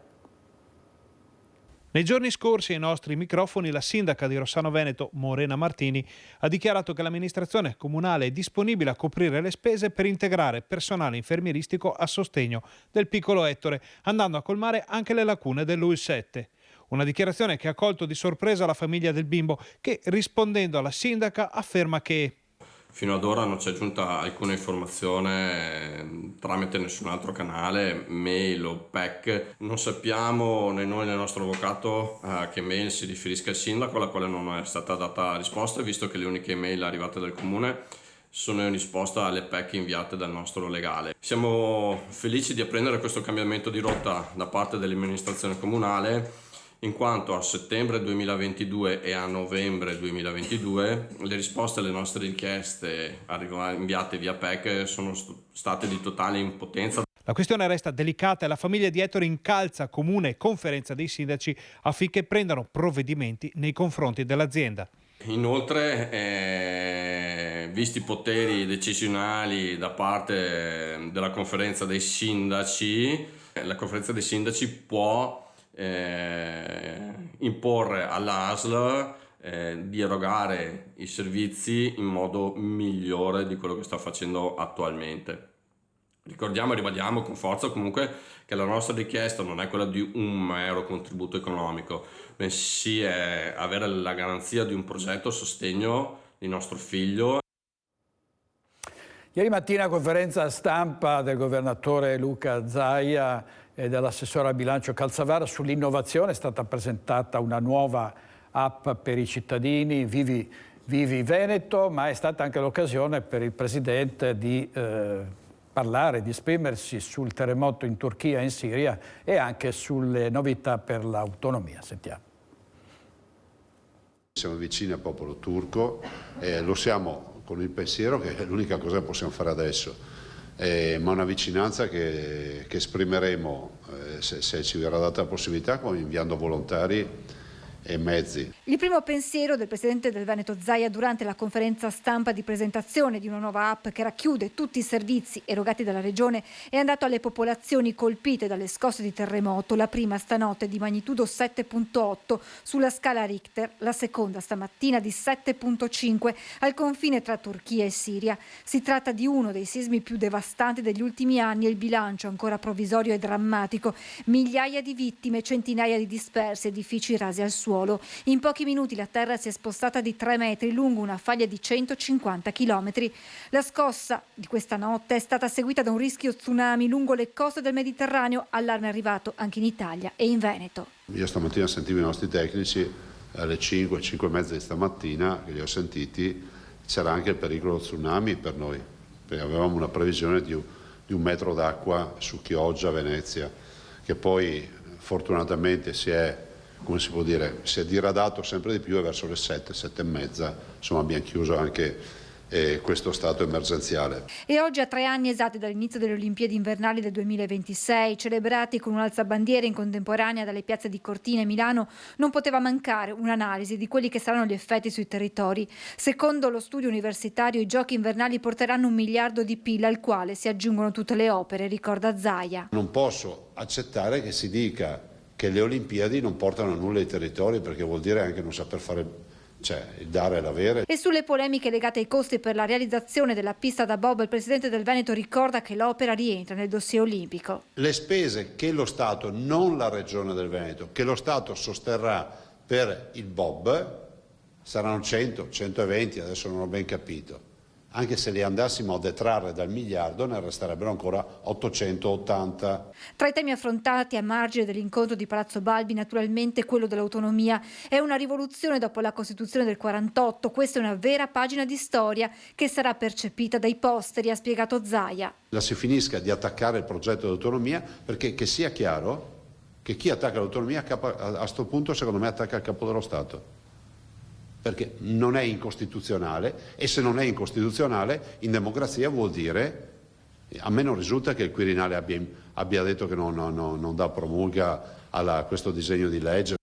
Q: Nei giorni scorsi ai nostri microfoni la sindaca di Rossano Veneto, Morena Martini, ha dichiarato che l'amministrazione comunale è disponibile a coprire le spese per integrare personale infermieristico a sostegno del piccolo Ettore, andando a colmare anche le lacune dell'USL 7. Una dichiarazione che ha colto di sorpresa la famiglia del bimbo che, rispondendo alla sindaca, afferma che
R: Fino ad ora non ci è giunta alcuna informazione tramite nessun altro canale, mail o PEC. Non sappiamo né noi né il nostro avvocato a che mail si riferisca il sindaco, alla quale non è stata data risposta, visto che le uniche mail arrivate dal comune sono in risposta alle PEC inviate dal nostro legale. Siamo felici di apprendere questo cambiamento di rotta da parte dell'amministrazione comunale, in quanto a settembre 2022 e a novembre 2022 le risposte alle nostre richieste inviate via PEC sono state di totale impotenza.
Q: La questione resta delicata e la famiglia di Ettore incalza comune e conferenza dei sindaci affinché prendano provvedimenti nei confronti dell'azienda.
R: Inoltre, visti i poteri decisionali da parte della conferenza dei sindaci, la conferenza dei sindaci può imporre all'ASL di erogare i servizi in modo migliore di quello che sta facendo attualmente. Ricordiamo e ribadiamo con forza comunque che la nostra richiesta non è quella di un mero contributo economico, bensì è avere la garanzia di un progetto a sostegno di nostro figlio.
A: Ieri mattina conferenza stampa del governatore Luca Zaia e dell'assessore al bilancio Calzavara sull'innovazione. È stata presentata una nuova app per i cittadini, Vivi Veneto, ma è stata anche l'occasione per il Presidente di parlare, di esprimersi sul terremoto in Turchia e in Siria e anche sulle novità per l'autonomia. Sentiamo.
S: Siamo vicini al popolo turco e lo siamo con il pensiero che è l'unica cosa che possiamo fare adesso, ma una vicinanza che esprimeremo se ci verrà data la possibilità, inviando volontari e mezzi.
T: Il primo pensiero del Presidente del Veneto Zaia durante la conferenza stampa di presentazione di una nuova app che racchiude tutti i servizi erogati dalla Regione è andato alle popolazioni colpite dalle scosse di terremoto, la prima stanotte di magnitudo 7.8 sulla scala Richter, la seconda stamattina di 7.5 al confine tra Turchia e Siria. Si tratta di uno dei sismi più devastanti degli ultimi anni e il bilancio ancora provvisorio e drammatico, migliaia di vittime, centinaia di dispersi, edifici rasi al suolo. In pochi minuti la terra si è spostata di 3 metri lungo una faglia di 150 chilometri. La scossa di questa notte è stata seguita da un rischio tsunami lungo le coste del Mediterraneo, allarme arrivato anche in Italia e in Veneto.
S: Io stamattina sentivo i nostri tecnici alle 5:30 di stamattina, che li ho sentiti, c'era anche il pericolo tsunami per noi, perché avevamo una previsione di 1 metro d'acqua su Chioggia, Venezia, che poi fortunatamente si è diradato sempre di più e verso le 7:30, insomma abbiamo chiuso anche questo stato emergenziale.
T: E oggi, a 3 anni esatti dall'inizio delle Olimpiadi invernali del 2026, celebrati con un alzabandiere in contemporanea dalle piazze di Cortina e Milano, non poteva mancare un'analisi di quelli che saranno gli effetti sui territori. Secondo lo studio universitario, i giochi invernali porteranno 1 miliardo di PIL al quale si aggiungono tutte le opere, ricorda Zaia.
S: Non posso accettare che si dica che le Olimpiadi non portano a nulla ai territori, perché vuol dire anche non saper fare, il dare e l'avere.
T: E sulle polemiche legate ai costi per la realizzazione della pista da bob, il Presidente del Veneto ricorda che l'opera rientra nel dossier olimpico.
S: Le spese che lo Stato, non la Regione del Veneto, che lo Stato sosterrà per il bob saranno 100, 120, adesso non ho ben capito. Anche se li andassimo a detrarre dal miliardo ne resterebbero ancora 880.
T: Tra i temi affrontati a margine dell'incontro di Palazzo Balbi, naturalmente quello dell'autonomia. È una rivoluzione dopo la Costituzione del 48, questa è una vera pagina di storia che sarà percepita dai posteri, ha spiegato Zaia.
S: La si finisca di attaccare il progetto di autonomia, perché che sia chiaro che chi attacca l'autonomia a questo punto secondo me attacca il capo dello Stato. Perché non è incostituzionale, e se non è incostituzionale in democrazia vuol dire, a me non risulta che il Quirinale abbia detto che non dà promulga a questo disegno di legge.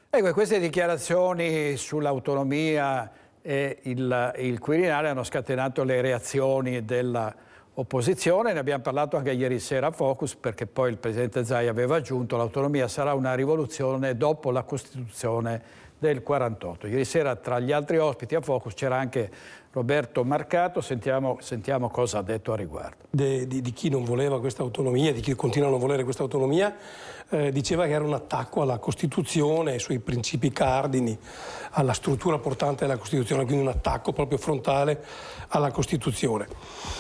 A: Ecco, queste dichiarazioni sull'autonomia e il Quirinale hanno scatenato le reazioni dell'opposizione. Ne abbiamo parlato anche ieri sera a Focus, perché poi il Presidente Zaia aveva aggiunto: l'autonomia sarà una rivoluzione dopo la Costituzione del 48. Ieri sera tra gli altri ospiti a Focus c'era anche Roberto Marcato, sentiamo cosa ha detto a riguardo.
U: Di chi non voleva questa autonomia, di chi continua a non volere questa autonomia, diceva che era un attacco alla Costituzione, ai suoi principi cardini, alla struttura portante della Costituzione, quindi un attacco proprio frontale alla Costituzione.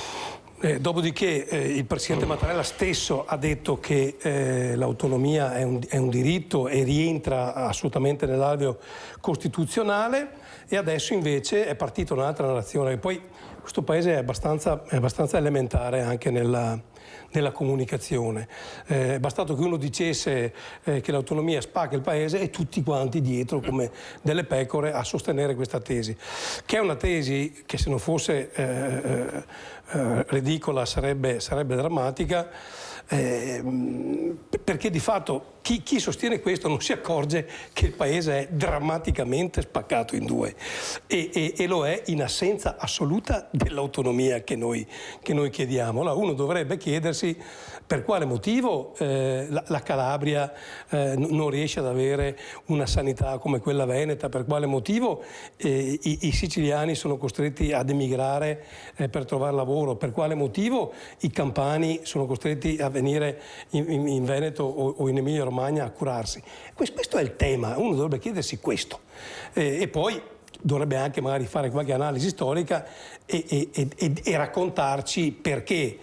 U: Dopodiché il Presidente Mattarella stesso ha detto che l'autonomia è un diritto e rientra assolutamente nell'alveo costituzionale, e adesso invece è partita un'altra narrazione. Poi questo Paese è abbastanza elementare anche nella comunicazione. È bastato che uno dicesse che l'autonomia spacca il Paese e tutti quanti dietro come delle pecore a sostenere questa tesi, che è una tesi che se non fosse ridicola sarebbe drammatica, perché di fatto chi sostiene questo non si accorge che il Paese è drammaticamente spaccato in due e lo è in assenza assoluta dell'autonomia che noi chiediamo. Allora uno dovrebbe chiedersi per quale motivo la Calabria non riesce ad avere una sanità come quella veneta, per quale motivo i siciliani sono costretti ad emigrare per trovare lavoro, per quale motivo i campani sono costretti a venire in Veneto o in Emilia Romagna a curarsi. Questo è il tema, uno dovrebbe chiedersi questo e poi dovrebbe anche magari fare qualche analisi storica e raccontarci perché,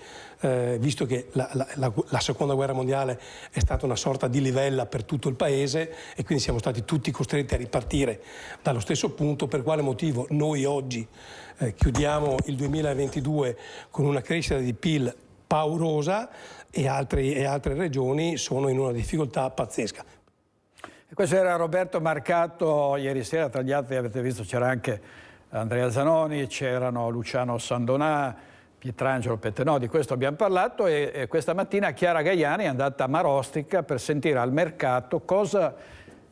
U: visto che la seconda guerra mondiale è stata una sorta di livella per tutto il Paese e quindi siamo stati tutti costretti a ripartire dallo stesso punto, per quale motivo noi oggi chiudiamo il 2022 con una crescita di PIL paurosa e altre regioni sono in una difficoltà pazzesca.
A: E questo era Roberto Marcato. Ieri sera tra gli altri avete visto c'era anche Andrea Zanoni, c'erano Luciano Sandonà, Pietrangelo Pettenò, di questo abbiamo parlato, e questa mattina Chiara Gaiani è andata a Marostica per sentire al mercato cosa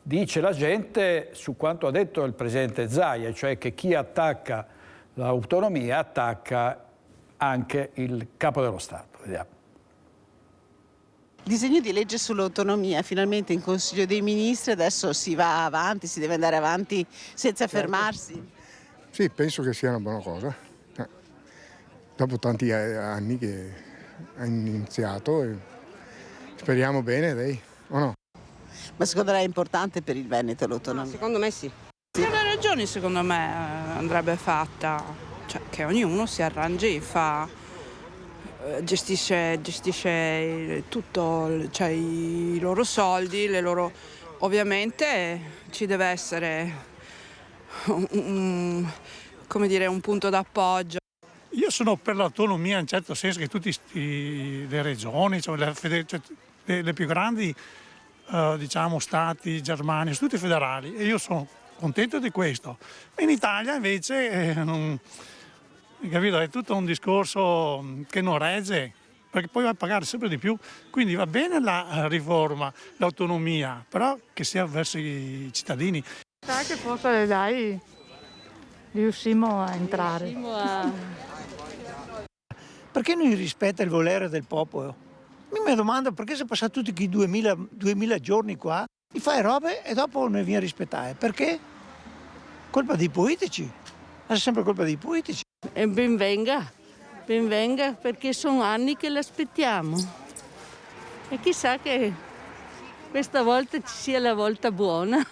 A: dice la gente su quanto ha detto il presidente Zaia, cioè che chi attacca l'autonomia attacca anche il capo dello Stato. Vediamo.
V: Disegno di legge sull'autonomia, finalmente in Consiglio dei Ministri, adesso si va avanti, si deve andare avanti senza fermarsi.
I: Sì, penso che sia una buona cosa. Dopo tanti anni che ha iniziato, speriamo bene lei, o no?
V: Ma secondo lei è importante per il Veneto l'autonomia?
W: Secondo me sì. Per le ragioni secondo me andrebbe fatta, cioè che ognuno si arrangi e gestisce tutto, cioè i loro soldi, ovviamente ci deve essere un punto d'appoggio.
X: Io sono per l'autonomia in certo senso, che tutte le regioni, cioè le più grandi stati, Germania, sono tutti federali e io sono contento di questo. In Italia invece capito, è tutto un discorso che non regge, perché poi va a pagare sempre di più, quindi va bene la riforma, l'autonomia, però che sia verso i cittadini.
Y: Sai che forse dai riuscimmo a entrare.
Z: Perché non rispetta il volere del popolo? Mi domando perché si è passato tutti quei 2000 giorni qua, ti fai robe e dopo non viene rispettare. Perché? Colpa dei politici, è sempre colpa dei politici.
W: E ben venga perché sono anni che l'aspettiamo e chissà che questa volta ci sia la volta buona.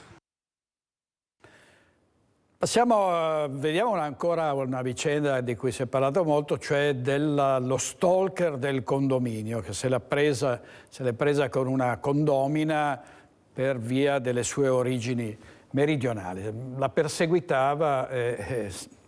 A: Vediamo ancora una vicenda di cui si è parlato molto, cioè lo stalker del condominio che se l'è presa con una condomina per via delle sue origini meridionali. La perseguitava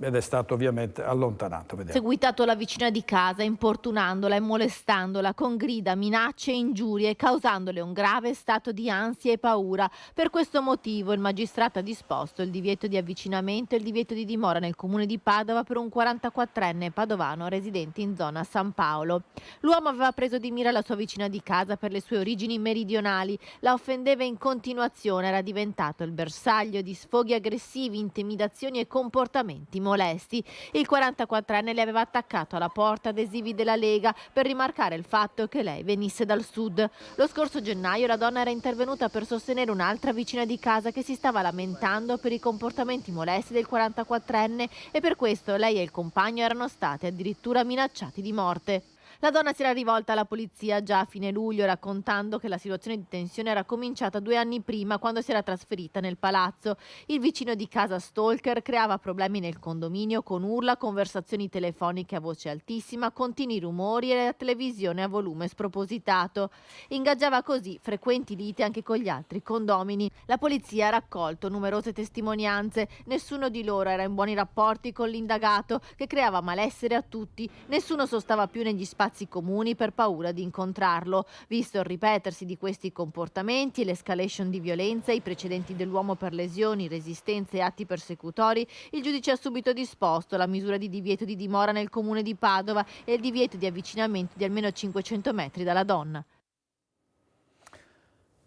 A: ed è stato ovviamente allontanato. Vediamo.
B: Seguitato la vicina di casa, importunandola e molestandola con grida, minacce e ingiurie, causandole un grave stato di ansia e paura. Per questo motivo il magistrato ha disposto il divieto di avvicinamento e il divieto di dimora nel comune di Padova per un 44enne padovano residente in zona San Paolo. L'uomo aveva preso di mira la sua vicina di casa per le sue origini meridionali, la offendeva in continuazione, era diventato il bersaglio
C: bagaglio di sfoghi aggressivi, intimidazioni e comportamenti molesti. Il 44enne le aveva attaccato alla porta adesivi della Lega per rimarcare il fatto che lei venisse dal sud. Lo scorso gennaio la donna era intervenuta per sostenere un'altra vicina di casa che si stava lamentando per i comportamenti molesti del 44enne e per questo lei e il compagno erano stati addirittura minacciati di morte. La donna si era rivolta alla polizia già a fine luglio raccontando che la situazione di tensione era cominciata 2 anni prima quando si era trasferita nel palazzo. Il vicino di casa stalker creava problemi nel condominio con urla, conversazioni telefoniche a voce altissima, continui rumori e la televisione a volume spropositato. Ingaggiava così frequenti liti anche con gli altri condomini. La polizia ha raccolto numerose testimonianze. Nessuno di loro era in buoni rapporti con l'indagato che creava malessere a tutti. Nessuno sostava più negli spazi comuni per paura di incontrarlo. Visto il ripetersi di questi comportamenti e l'escalation di violenza, i precedenti dell'uomo per lesioni, resistenze e atti persecutori, il giudice ha subito disposto la misura di divieto di dimora nel comune di Padova e il divieto di avvicinamento di almeno 500 metri dalla donna.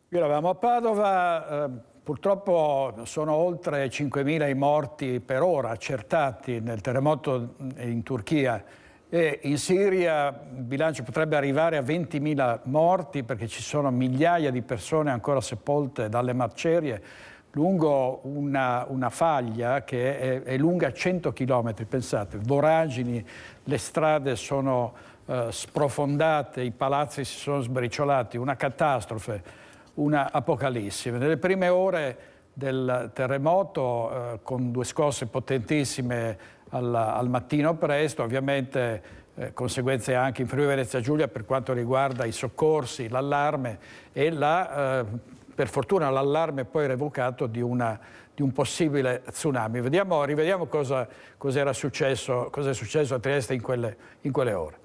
A: Qui eravamo a Padova, purtroppo sono oltre 5.000 i morti per ora accertati nel terremoto in Turchia. E in Siria il bilancio potrebbe arrivare a 20.000 morti perché ci sono migliaia di persone ancora sepolte dalle macerie lungo una faglia che è lunga 100 chilometri, pensate, voragini, le strade sono sprofondate, i palazzi si sono sbriciolati, una catastrofe, una apocalisse. Nelle prime ore del terremoto, con 2 scosse potentissime al mattino presto, ovviamente conseguenze anche in Friuli Venezia Giulia per quanto riguarda i soccorsi, l'allarme e per fortuna l'allarme poi revocato di un possibile tsunami. Rivediamo cosa è successo a Trieste in quelle ore.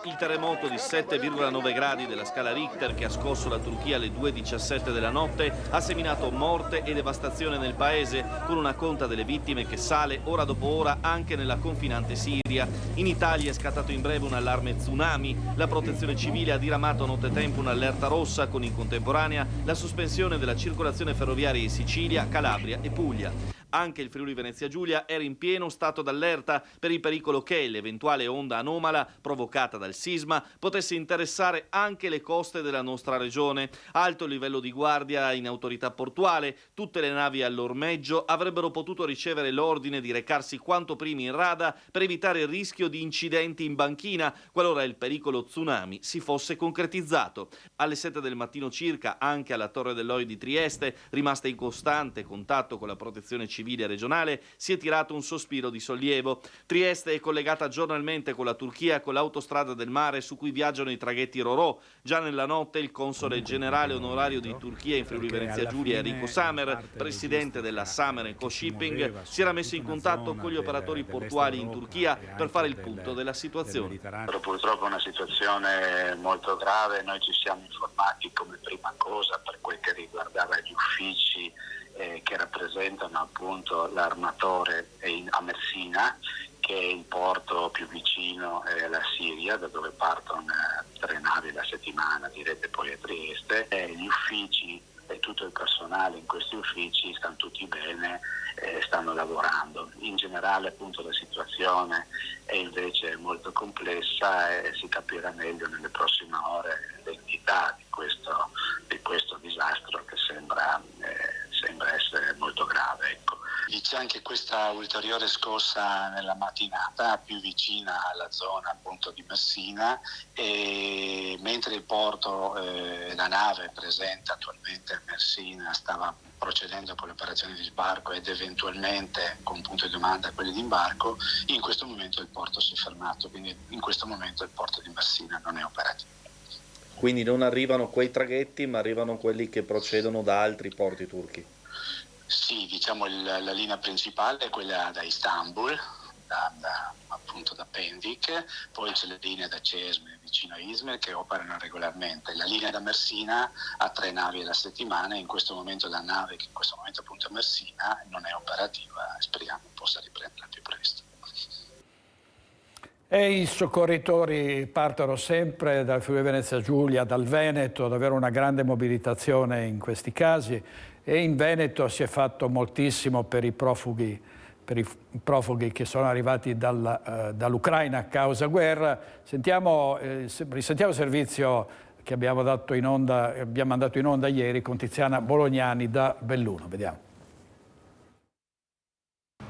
E: Il terremoto di 7,9 gradi della scala Richter che ha scosso la Turchia alle 2:17 della notte ha seminato morte e devastazione nel paese, con una conta delle vittime che sale ora dopo ora anche nella confinante Siria. In Italia è scattato in breve un allarme tsunami. La protezione civile ha diramato nottetempo un'allerta rossa con in contemporanea la sospensione della circolazione ferroviaria in Sicilia, Calabria e Puglia. Anche il Friuli Venezia Giulia era in pieno stato d'allerta per il pericolo che l'eventuale onda anomala provocata dal sisma potesse interessare anche le coste della nostra regione. Alto livello di guardia in autorità portuale, tutte le navi all'ormeggio avrebbero potuto ricevere l'ordine di recarsi quanto prima in rada per evitare il rischio di incidenti in banchina qualora il pericolo tsunami si fosse concretizzato. Alle 7 del mattino circa, anche alla Torre dell'Oi di Trieste, rimasta in costante contatto con la protezione civile regionale, si è tirato un sospiro di sollievo. Trieste è collegata giornalmente con la Turchia con l'autostrada del mare su cui viaggiano i traghetti Ro-Ro. Già nella notte il console generale onorario di Turchia in Friuli Venezia Giulia, Enrico Samer, presidente della Samer Co Shipping, si era messo in contatto con gli operatori portuali in Turchia per fare il punto della situazione.
F: Purtroppo è una situazione molto grave, noi ci siamo informati come prima cosa per quel che riguardava gli uffici che rappresentano appunto l'armatore a Messina, che è il porto più vicino alla Siria, da dove partono 3 navi alla settimana dirette poi a Trieste. Gli uffici e tutto il personale in questi uffici stanno tutti bene, stanno lavorando. In generale appunto la situazione è invece molto complessa e si capirà meglio nelle prossime ore l'entità di questo disastro che sembra essere molto grave. Ecco. C'è anche questa ulteriore scossa nella mattinata più vicina alla zona appunto di Messina, e mentre il porto, la nave presente attualmente a Messina stava procedendo con le operazioni di sbarco ed eventualmente con punto di domanda quelli di imbarco, in questo momento il porto si è fermato, quindi in questo momento il porto di Messina non è operativo.
E: Quindi non arrivano quei traghetti, ma arrivano quelli che procedono da altri porti turchi?
F: Sì, diciamo la linea principale è quella da Istanbul, appunto da Pendik, poi c'è la linea da Cesme vicino a Izmir che operano regolarmente. La linea da Messina ha 3 navi alla settimana, e in questo momento la nave che in questo momento appunto a Messina non è operativa, speriamo possa riprenderla più presto.
A: E i soccorritori partono sempre dal Friuli Venezia Giulia, dal Veneto, davvero una grande mobilitazione in questi casi, e in Veneto si è fatto moltissimo per i profughi che sono arrivati dall'Ucraina a causa guerra. Risentiamo il servizio che abbiamo mandato in onda ieri con Tiziana Bolognani da Belluno. Vediamo.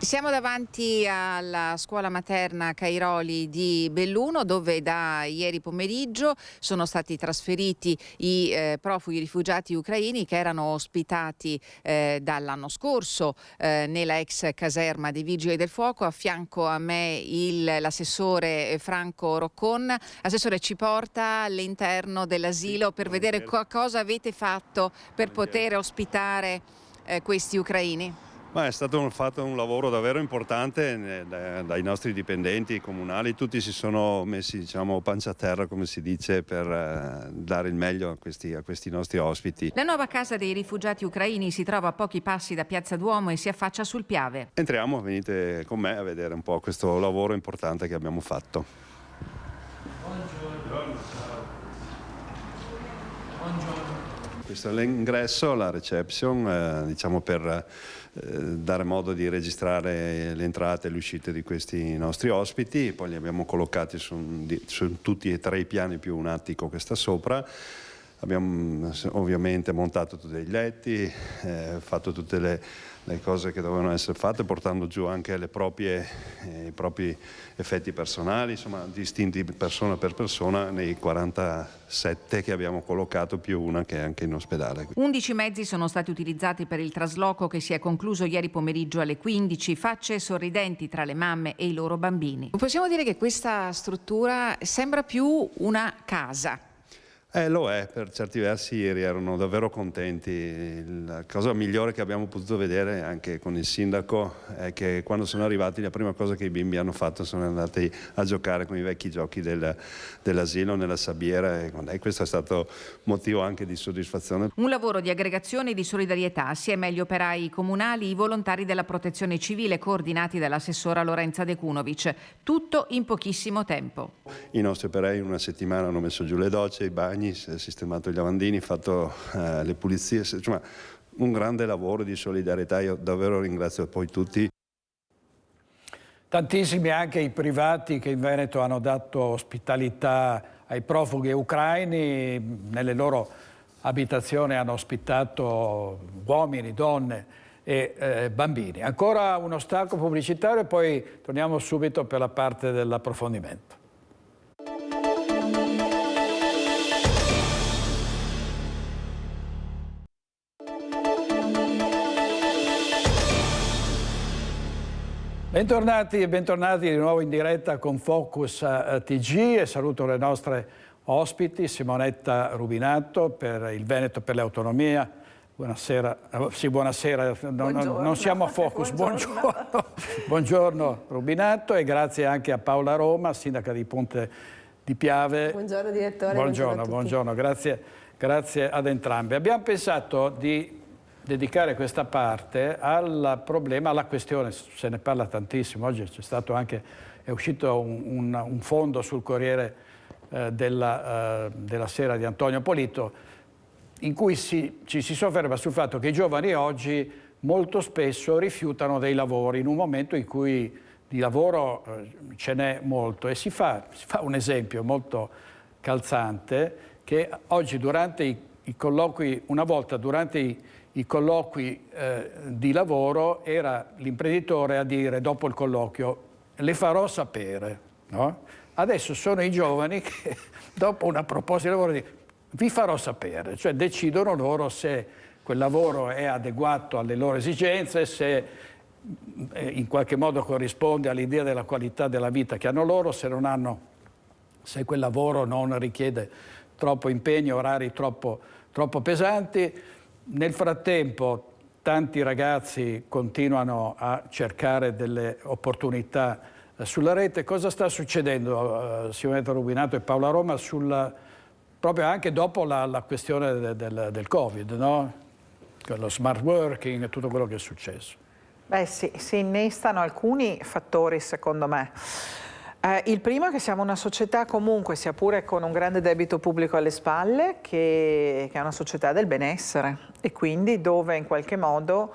D: Siamo davanti alla scuola materna Cairoli di Belluno, dove da ieri pomeriggio sono stati trasferiti i profughi rifugiati ucraini che erano ospitati dall'anno scorso nella ex caserma dei Vigili del Fuoco. A fianco a me l'assessore Franco Roccon. Assessore, ci porta all'interno dell'asilo per vedere cosa avete fatto per poter ospitare questi ucraini.
G: Ma è stato fatto un lavoro davvero importante dai nostri dipendenti comunali. Tutti si sono messi, diciamo, pancia a terra, come si dice, per dare il meglio a questi nostri ospiti.
D: La nuova casa dei rifugiati ucraini si trova a pochi passi da Piazza Duomo e si affaccia sul Piave.
G: Entriamo, venite con me a vedere un po' questo lavoro importante che abbiamo fatto. Buongiorno. Questo è l'ingresso, la reception, diciamo per dare modo di registrare le entrate e le uscite di questi nostri ospiti. Poi li abbiamo collocati su tutti e tre i piani più un attico che sta sopra. Abbiamo ovviamente montato tutti i letti, fatto tutte le cose che dovevano essere fatte, portando giù anche i propri effetti personali, insomma distinti persona per persona nei 47 che abbiamo collocato, più una che è anche in ospedale.
D: 11 mezzi sono stati utilizzati per il trasloco che si è concluso ieri pomeriggio alle 15, facce sorridenti tra le mamme e i loro bambini. Possiamo dire che questa struttura sembra più una casa.
G: Lo è, per certi versi ieri erano davvero contenti. La cosa migliore che abbiamo potuto vedere anche con il sindaco è che quando sono arrivati la prima cosa che i bimbi hanno fatto sono andati a giocare con i vecchi giochi dell'asilo nella sabbiera, e questo è stato motivo anche di soddisfazione.
D: Un lavoro di aggregazione e di solidarietà assieme agli operai comunali, i volontari della protezione civile coordinati dall'assessora Lorenza De Cunovic, tutto in pochissimo tempo.
G: I nostri operai in una settimana hanno messo giù le docce, i bagni, sistemato i lavandini, fatto le pulizie, insomma un grande lavoro di solidarietà. Io davvero ringrazio poi tutti.
A: Tantissimi anche i privati che in Veneto hanno dato ospitalità ai profughi ucraini, nelle loro abitazioni hanno ospitato uomini, donne e bambini. Ancora uno stacco pubblicitario e poi torniamo subito per la parte dell'approfondimento. Bentornati e bentornati di nuovo in diretta con Focus TG, e saluto le nostre ospiti, Simonetta Rubinato per il Veneto per l'Autonomia. Buonasera, sì, buonasera, non siamo a Focus, buongiorno Rubinato, e grazie anche a Paola Roma, sindaca di Ponte di Piave.
H: Buongiorno direttore.
A: Buongiorno, grazie ad entrambi. Abbiamo pensato di dedicare questa parte al problema, alla questione, se ne parla tantissimo, oggi è uscito un fondo sul Corriere della Sera di Antonio Polito, in cui ci si sofferma sul fatto che i giovani oggi molto spesso rifiutano dei lavori in un momento in cui di lavoro ce n'è molto, e si fa un esempio molto calzante, che oggi durante i colloqui, una volta durante i colloqui di lavoro era l'imprenditore a dire dopo il colloquio le farò sapere, no? Adesso sono i giovani che dopo una proposta di lavoro dicono vi farò sapere, cioè decidono loro se quel lavoro è adeguato alle loro esigenze, se in qualche modo corrisponde all'idea della qualità della vita che hanno loro, se quel lavoro non richiede troppo impegno, orari troppo pesanti. Nel frattempo tanti ragazzi continuano a cercare delle opportunità sulla rete. Cosa sta succedendo, Simonetta Rubinato e Paola Roma, proprio anche dopo la questione del Covid, no? Lo smart working e tutto quello che è successo?
J: Beh sì, si innestano alcuni fattori secondo me.
H: Il primo è che siamo una società comunque, sia pure con un grande debito pubblico alle spalle, che è una società del benessere e quindi dove in qualche modo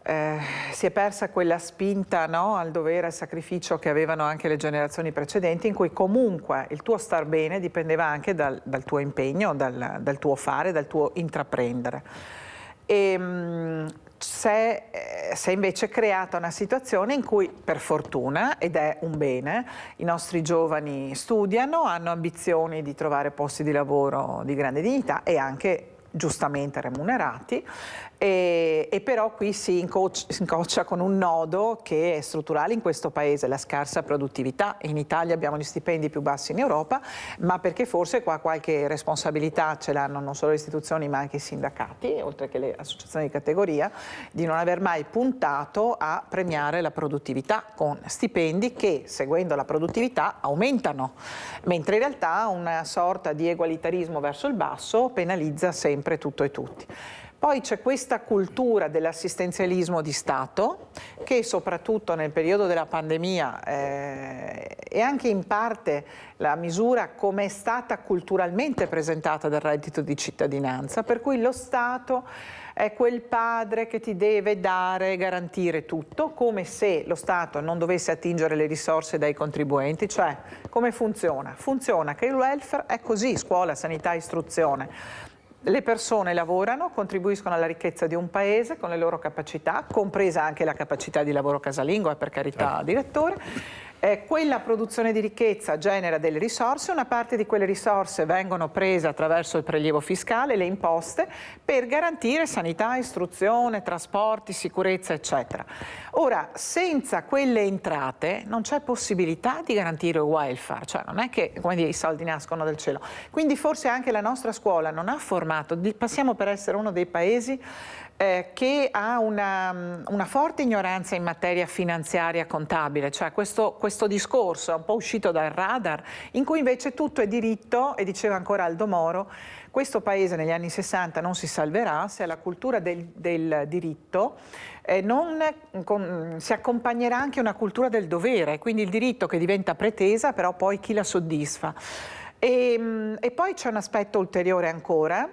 H: si è persa quella spinta, no, al dovere, al sacrificio che avevano anche le generazioni precedenti, in cui comunque il tuo star bene dipendeva anche dal tuo impegno, dal tuo fare, dal tuo intraprendere. Si è invece creata una situazione in cui, per fortuna, ed è un bene, i nostri giovani studiano, hanno ambizioni di trovare posti di lavoro di grande dignità e anche giustamente remunerati, e però qui si incoccia con un nodo che è strutturale in questo paese, la scarsa produttività. In Italia abbiamo gli stipendi più bassi in Europa, ma perché forse qua qualche responsabilità ce l'hanno non solo le istituzioni ma anche i sindacati, oltre che le associazioni di categoria, di non aver mai puntato a premiare la produttività con stipendi che, seguendo la produttività, aumentano, mentre in realtà una sorta di egualitarismo verso il basso penalizza sempre tutto e tutti. Poi c'è questa cultura dell'assistenzialismo di Stato che soprattutto nel periodo della pandemia e anche in parte la misura come è stata culturalmente presentata dal reddito di cittadinanza, per cui lo Stato è quel padre che ti deve dare e garantire tutto, come se lo Stato non dovesse attingere le risorse dai contribuenti. Cioè, come funziona? Funziona che il welfare è così: scuola, sanità, istruzione. Le persone lavorano, contribuiscono alla ricchezza di un paese con le loro capacità, compresa anche la capacità di lavoro casalingo, per carità, direttore. Quella produzione di ricchezza genera delle risorse, una parte di quelle risorse vengono prese attraverso il prelievo fiscale, le imposte, per garantire sanità, istruzione, trasporti, sicurezza, eccetera. Ora, senza quelle entrate non c'è possibilità di garantire il welfare, cioè non è che, come dire, i soldi nascono dal cielo. Quindi forse anche la nostra scuola non ha formato, passiamo per essere uno dei paesi che ha una forte ignoranza in materia finanziaria contabile, cioè questo discorso è un po' uscito dal radar, in cui invece tutto è diritto, e diceva ancora Aldo Moro, questo paese negli anni 60 non si salverà se alla cultura del diritto non si accompagnerà anche una cultura del dovere, quindi il diritto che diventa pretesa, però poi chi la soddisfa. E poi c'è un aspetto ulteriore ancora,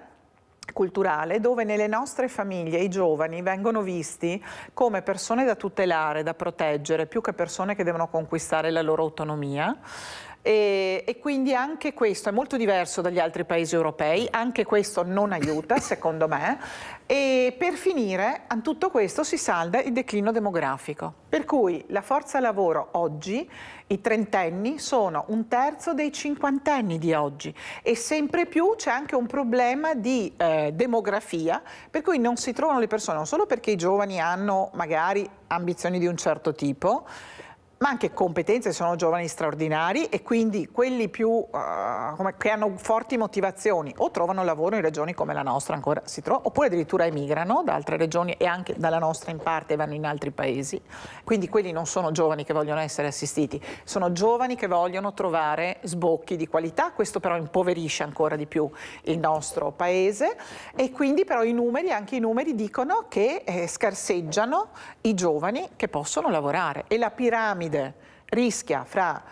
H: culturale, dove nelle nostre famiglie i giovani vengono visti come persone da tutelare, da proteggere, più che persone che devono conquistare la loro autonomia. E quindi anche questo è molto diverso dagli altri paesi europei, anche questo non aiuta secondo me, e per finire a tutto questo si salda il declino demografico, per cui la forza lavoro oggi, i trentenni sono un terzo dei cinquantenni di oggi e sempre più c'è anche un problema di demografia, per cui non si trovano le persone, non solo perché i giovani hanno magari ambizioni di un certo tipo, ma anche competenze, sono giovani straordinari e quindi quelli più che hanno forti motivazioni o trovano lavoro in regioni come la nostra, ancora si trova, oppure addirittura emigrano da altre regioni e anche dalla nostra in parte vanno in altri paesi. Quindi quelli non sono giovani che vogliono essere assistiti, sono giovani che vogliono trovare sbocchi di qualità. Questo però impoverisce ancora di più il nostro paese e quindi però anche i numeri dicono che scarseggiano i giovani che possono lavorare e la piramide rischia fra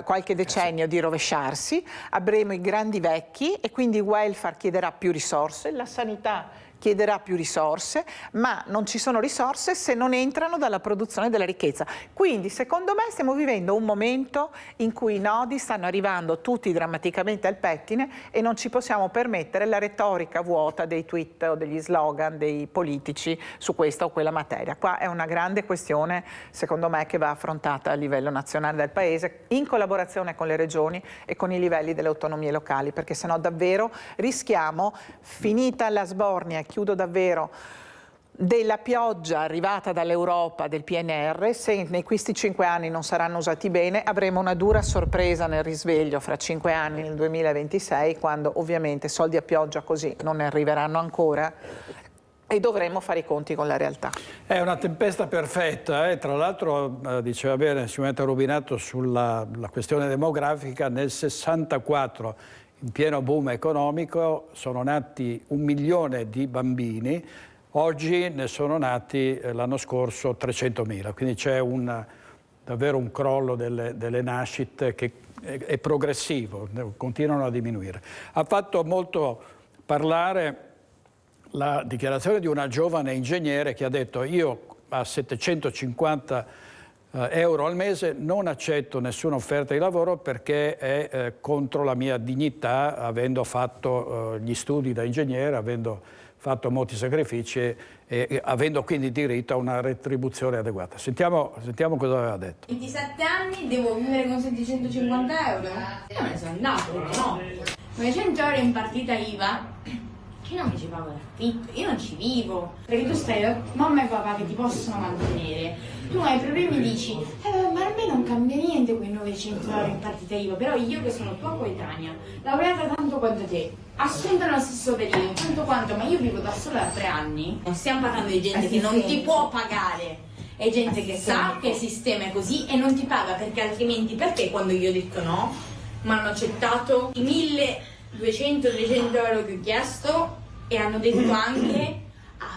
H: qualche decennio di rovesciarsi, avremo i grandi vecchi e quindi il welfare chiederà più risorse, la sanità chiederà più risorse, ma non ci sono risorse se non entrano dalla produzione della ricchezza. Quindi secondo me stiamo vivendo un momento in cui i nodi stanno arrivando tutti drammaticamente al pettine e non ci possiamo permettere la retorica vuota dei tweet o degli slogan dei politici su questa o quella materia. Qua è una grande questione secondo me che va affrontata a livello nazionale del Paese in collaborazione con le regioni e con i livelli delle autonomie locali, perché sennò davvero rischiamo, finita la sbornia, chiudo davvero, della pioggia arrivata dall'Europa del PNR, se nei questi 5 anni non saranno usati bene avremo una dura sorpresa nel risveglio fra 5 anni, nel 2026, quando ovviamente soldi a pioggia così non ne arriveranno ancora e dovremo fare i conti con la realtà.
A: È una tempesta perfetta, tra l'altro diceva bene Simonetta Rubinato sulla questione demografica. Nel 64, in pieno boom economico, sono nati 1 milione di bambini, oggi ne sono nati l'anno scorso 300.000, quindi c'è un davvero un crollo delle nascite che è progressivo, continuano a diminuire. Ha fatto molto parlare la dichiarazione di una giovane ingegnere che ha detto: io a 750 euro al mese non accetto nessuna offerta di lavoro perché è contro la mia dignità, avendo fatto gli studi da ingegnere, avendo fatto molti sacrifici e avendo quindi diritto a una retribuzione adeguata. Sentiamo cosa aveva detto.
J: 27 anni, devo vivere con 750 euro? Io me ne sono andato, no. 900 euro in partita IVA, che non mi ci pago l'affitto, io non ci vivo. Perché tu stai, mamma e papà che ti possono mantenere. Tu hai problemi e dici, ma a me non cambia niente quei 900 euro in partita IVA, però io che sono tua coetanea, laureata tanto quanto te, assunta nello stesso periodo, tanto quanto, ma io vivo da sola da 3 anni. Non stiamo parlando di gente che non ti può pagare, è gente che sa che il sistema è così e non ti paga, perché altrimenti, perché quando io ho detto no, mi hanno accettato i 1200-300 euro che ho chiesto e hanno detto anche,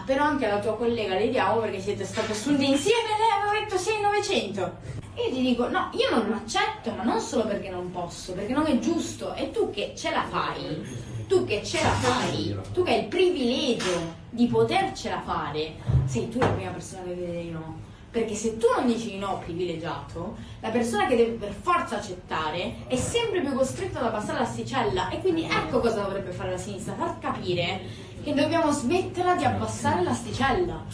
J: però anche alla tua collega le diamo perché siete state assunte insieme, lei aveva detto sì, 900. E io ti dico, no, io non lo accetto, ma non solo perché non posso, perché non è giusto. E tu che ce la fai, tu che hai il privilegio di potercela fare, sei tu la prima persona che deve dire no. Perché se tu non dici no privilegiato, la persona che deve per forza accettare è sempre più costretta ad abbassare l'asticella. E quindi ecco cosa dovrebbe fare la sinistra, far capire che dobbiamo smetterla di abbassare l'asticella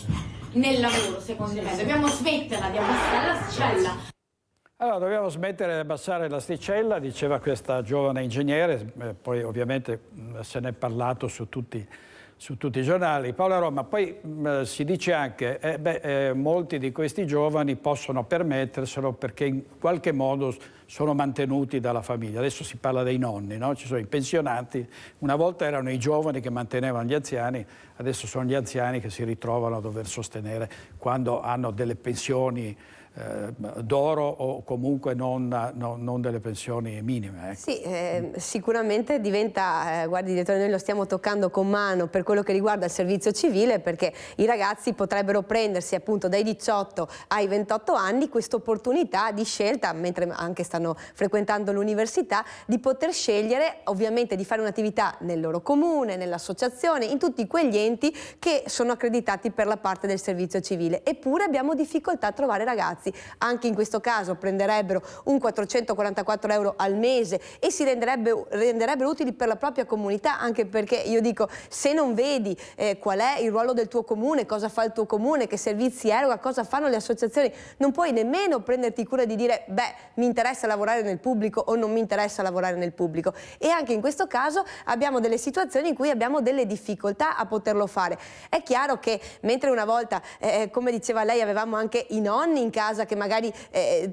J: nel lavoro, secondo me. Dobbiamo smetterla di abbassare l'asticella.
A: Allora, dobbiamo smettere di abbassare l'asticella, diceva questa giovane ingegnere, poi ovviamente se ne è parlato su tutti i giornali. Paola Roma, poi si dice anche molti di questi giovani possono permetterselo perché in qualche modo sono mantenuti dalla famiglia. Adesso si parla dei nonni, no? Ci sono i pensionati, una volta erano i giovani che mantenevano gli anziani, adesso sono gli anziani che si ritrovano a dover sostenere quando hanno delle pensioni d'oro o comunque non delle pensioni minime. Ecco.
K: Sì, sicuramente diventa, guardi direttore, noi lo stiamo toccando con mano per quello che riguarda il servizio civile, perché i ragazzi potrebbero prendersi appunto dai 18 ai 28 anni questa opportunità di scelta, mentre anche stanno frequentando l'università, di poter scegliere ovviamente di fare un'attività nel loro comune, nell'associazione, in tutti quegli enti che sono accreditati per la parte del servizio civile. Eppure abbiamo difficoltà a trovare ragazzi. Anche in questo caso prenderebbero un 444 euro al mese e si renderebbero utili per la propria comunità, anche perché io dico, se non vedi qual è il ruolo del tuo comune, cosa fa il tuo comune, che servizi eroga, cosa fanno le associazioni, non puoi nemmeno prenderti cura di dire mi interessa lavorare nel pubblico o non mi interessa lavorare nel pubblico. E anche in questo caso abbiamo delle situazioni in cui abbiamo delle difficoltà a poterlo fare. È chiaro che mentre una volta, come diceva lei, avevamo anche i nonni in casa che magari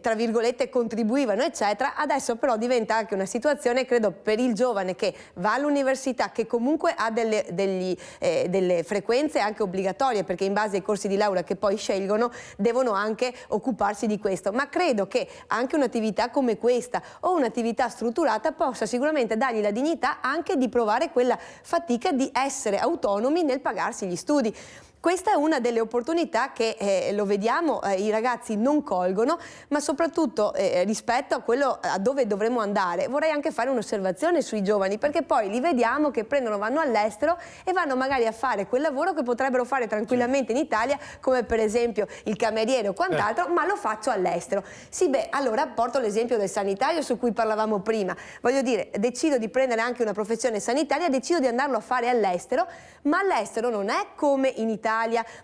K: tra virgolette contribuivano eccetera, adesso però diventa anche una situazione, credo, per il giovane che va all'università, che comunque ha delle frequenze anche obbligatorie, perché in base ai corsi di laurea che poi scelgono devono anche occuparsi di questo, ma credo che anche un'attività come questa o un'attività strutturata possa sicuramente dargli la dignità anche di provare quella fatica di essere autonomi nel pagarsi gli studi. Questa è una delle opportunità che lo vediamo i ragazzi non colgono, ma soprattutto rispetto a quello a dove dovremmo andare. Vorrei anche fare un'osservazione sui giovani, perché poi li vediamo che vanno all'estero e vanno magari a fare quel lavoro che potrebbero fare tranquillamente in Italia, come per esempio il cameriere o quant'altro, ma lo faccio all'estero. Sì, allora porto l'esempio del sanitario su cui parlavamo prima. Voglio dire, decido di prendere anche una professione sanitaria, decido di andarlo a fare all'estero, ma all'estero non è come in Italia,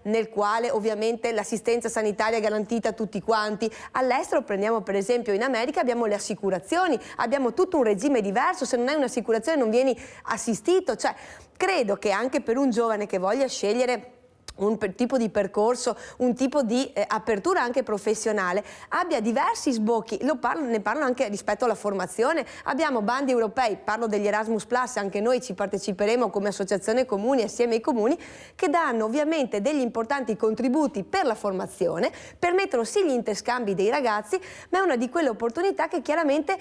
K: nel quale ovviamente l'assistenza sanitaria è garantita a tutti quanti. All'estero, prendiamo per esempio in America, abbiamo le assicurazioni, abbiamo tutto un regime diverso, se non hai un'assicurazione non vieni assistito, cioè credo che anche per un giovane che voglia scegliere un tipo di percorso, un tipo di apertura anche professionale, abbia diversi sbocchi. Ne parlo anche rispetto alla formazione. Abbiamo bandi europei, parlo degli Erasmus Plus, anche noi ci parteciperemo come associazione comuni assieme ai comuni, che danno ovviamente degli importanti contributi per la formazione, permettono sì gli interscambi dei ragazzi, ma è una di quelle opportunità che chiaramente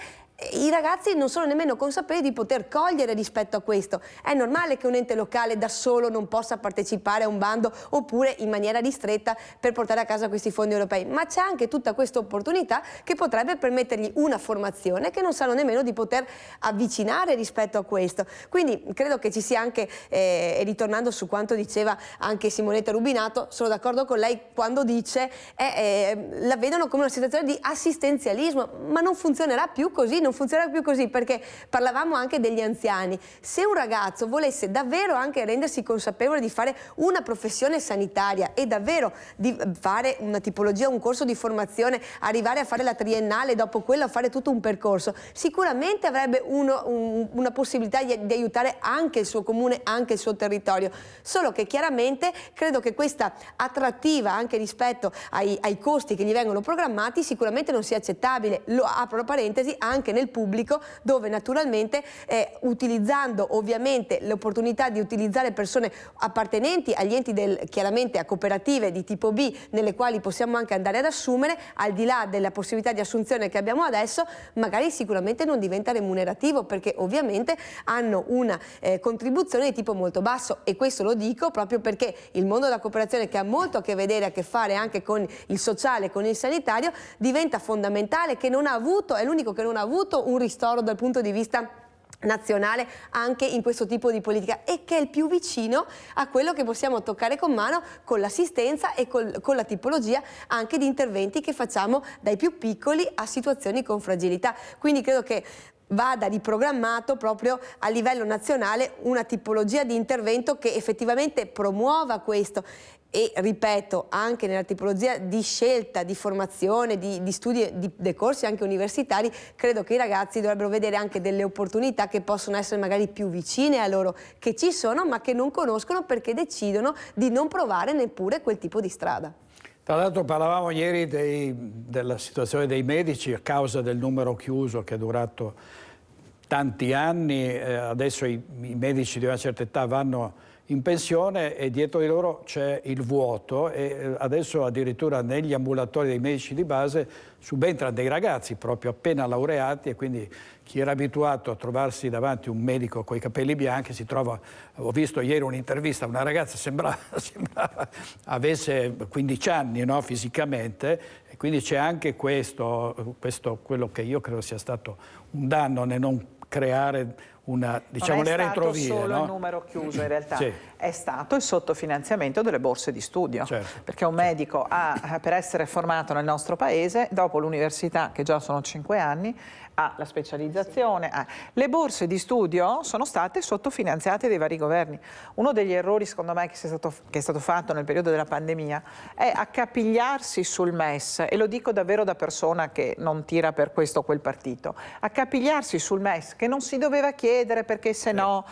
K: I ragazzi non sono nemmeno consapevoli di poter cogliere rispetto a questo. È normale che un ente locale da solo non possa partecipare a un bando oppure in maniera ristretta per portare a casa questi fondi europei, ma c'è anche tutta questa opportunità che potrebbe permettergli una formazione che non sanno nemmeno di poter avvicinare rispetto a questo. Quindi credo che ci sia anche, e ritornando su quanto diceva anche Simonetta Rubinato, sono d'accordo con lei quando dice la vedono come una situazione di assistenzialismo, ma non funzionerà più così. Non funziona più così, perché parlavamo anche degli anziani. Se un ragazzo volesse davvero anche rendersi consapevole di fare una professione sanitaria e davvero di fare una tipologia, un corso di formazione, arrivare a fare la triennale, dopo quello a fare tutto un percorso, sicuramente avrebbe una possibilità di aiutare anche il suo comune, anche il suo territorio. Solo che chiaramente credo che questa attrattiva anche rispetto ai costi che gli vengono programmati sicuramente non sia accettabile. Lo apro la parentesi anche nel pubblico, dove naturalmente utilizzando ovviamente l'opportunità di utilizzare persone appartenenti agli enti chiaramente a cooperative di tipo B, nelle quali possiamo anche andare ad assumere, al di là della possibilità di assunzione che abbiamo adesso, magari sicuramente non diventa remunerativo, perché ovviamente hanno una contribuzione di tipo molto basso. E questo lo dico proprio perché il mondo della cooperazione, che ha molto a che fare anche con il sociale, con il sanitario, diventa fondamentale, che non ha avuto, è l'unico che non ha avuto un ristoro dal punto di vista nazionale anche in questo tipo di politica, e che è il più vicino a quello che possiamo toccare con mano con l'assistenza e con la tipologia anche di interventi che facciamo dai più piccoli a situazioni con fragilità. Quindi credo che vada riprogrammato proprio a livello nazionale una tipologia di intervento che effettivamente promuova questo. E ripeto, anche nella tipologia di scelta, di formazione, di studi, dei corsi anche universitari, credo che i ragazzi dovrebbero vedere anche delle opportunità che possono essere magari più vicine a loro, che ci sono ma che non conoscono perché decidono di non provare neppure quel tipo di strada.
A: Tra l'altro parlavamo ieri della situazione dei medici a causa del numero chiuso che è durato tanti anni. Adesso i medici di una certa età vanno in pensione e dietro di loro c'è il vuoto, e adesso addirittura negli ambulatori dei medici di base subentrano dei ragazzi proprio appena laureati, e quindi chi era abituato a trovarsi davanti un medico con i capelli bianchi si trova. Ho visto ieri un'intervista a una ragazza, sembrava avesse 15 anni, no, fisicamente, e quindi c'è anche questo, quello che io credo sia stato un danno nel non creare una, diciamo, le retrovie.
H: Non è stato solo
A: no?
H: il numero chiuso in realtà,
A: sì.
H: È stato il sottofinanziamento delle borse di studio,
A: certo.
H: Perché un medico per essere formato nel nostro paese, dopo l'università, che già sono 5 anni, ha la specializzazione. Le borse di studio sono state sottofinanziate dai vari governi. Uno degli errori, secondo me, che è stato fatto nel periodo della pandemia è accapigliarsi sul MES, e lo dico davvero da persona che non tira per questo o quel partito, accapigliarsi sul MES che non si doveva chiedere perché se no...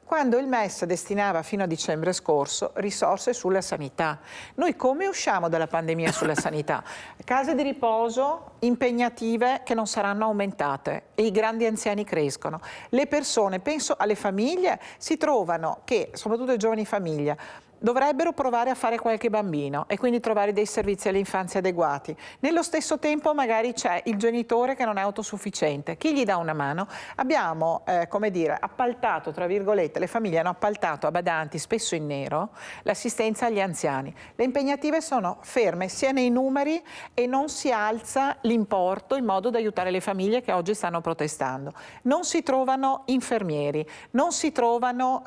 H: Quando il MES destinava fino a dicembre scorso risorse sulla sanità. Noi come usciamo dalla pandemia sulla sanità? Case di riposo impegnative che non saranno aumentate e i grandi anziani crescono. Le persone, penso alle famiglie, si trovano che, soprattutto le giovani famiglie, dovrebbero provare a fare qualche bambino e quindi trovare dei servizi all'infanzia adeguati. Nello stesso tempo magari c'è il genitore che non è autosufficiente. Chi gli dà una mano? Abbiamo, come dire, appaltato, tra virgolette, le famiglie hanno appaltato a badanti, spesso in nero, l'assistenza agli anziani. Le impegnative sono ferme sia nei numeri e non si alza l'importo in modo da aiutare le famiglie che oggi stanno protestando. Non si trovano infermieri, non si trovano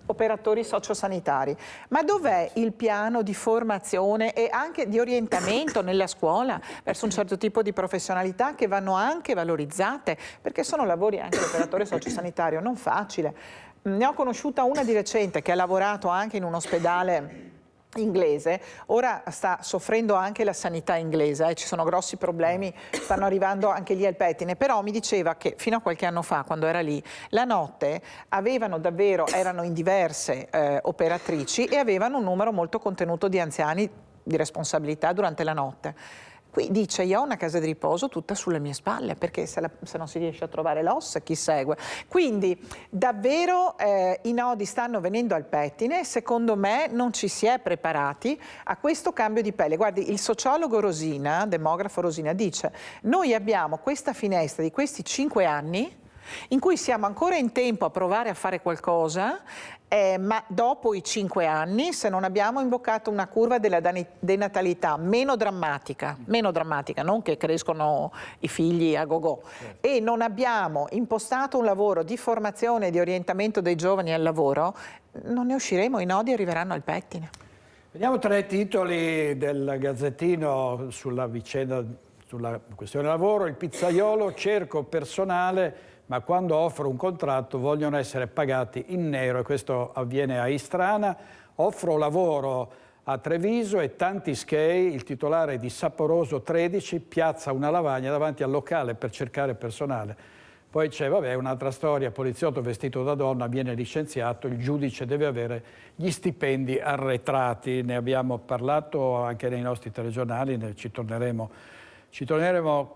H: operatori sociosanitari. Ma dov'è il piano di formazione e anche di orientamento nella scuola verso un certo tipo di professionalità che vanno anche valorizzate? Perché sono lavori, anche l'operatore sociosanitario, non facile. Ne ho conosciuta una di recente che ha lavorato anche in un ospedale inglese, ora sta soffrendo anche la sanità inglese, ci sono grossi problemi, stanno arrivando anche lì al pettine, però mi diceva che fino a qualche anno fa, quando era lì, la notte erano in diverse operatrici e avevano un numero molto contenuto di anziani di responsabilità durante la notte. Qui dice: io ho una casa di riposo tutta sulle mie spalle, perché se non si riesce a trovare l'os, chi segue? Quindi davvero i nodi stanno venendo al pettine. Secondo me non ci si è preparati a questo cambio di pelle. Guardi, il sociologo Rosina, demografo Rosina, dice: noi abbiamo questa finestra di questi 5 anni in cui siamo ancora in tempo a provare a fare qualcosa, ma dopo i 5 anni, se non abbiamo imboccato una curva della denatalità meno drammatica, non che crescono i figli a gogo, e non abbiamo impostato un lavoro di formazione e di orientamento dei giovani al lavoro, non ne usciremo, i nodi arriveranno al pettine.
A: Vediamo 3 titoli del Gazzettino sulla vicenda, sulla questione lavoro. Il pizzaiolo: cerco personale, ma quando offro un contratto vogliono essere pagati in nero, e questo avviene a Istrana. Offro lavoro a Treviso e tanti schei, il titolare di Saporoso 13 piazza una lavagna davanti al locale per cercare personale. Poi c'è, un'altra storia: poliziotto vestito da donna viene licenziato, il giudice deve avere gli stipendi arretrati. Ne abbiamo parlato anche nei nostri telegiornali, ci torneremo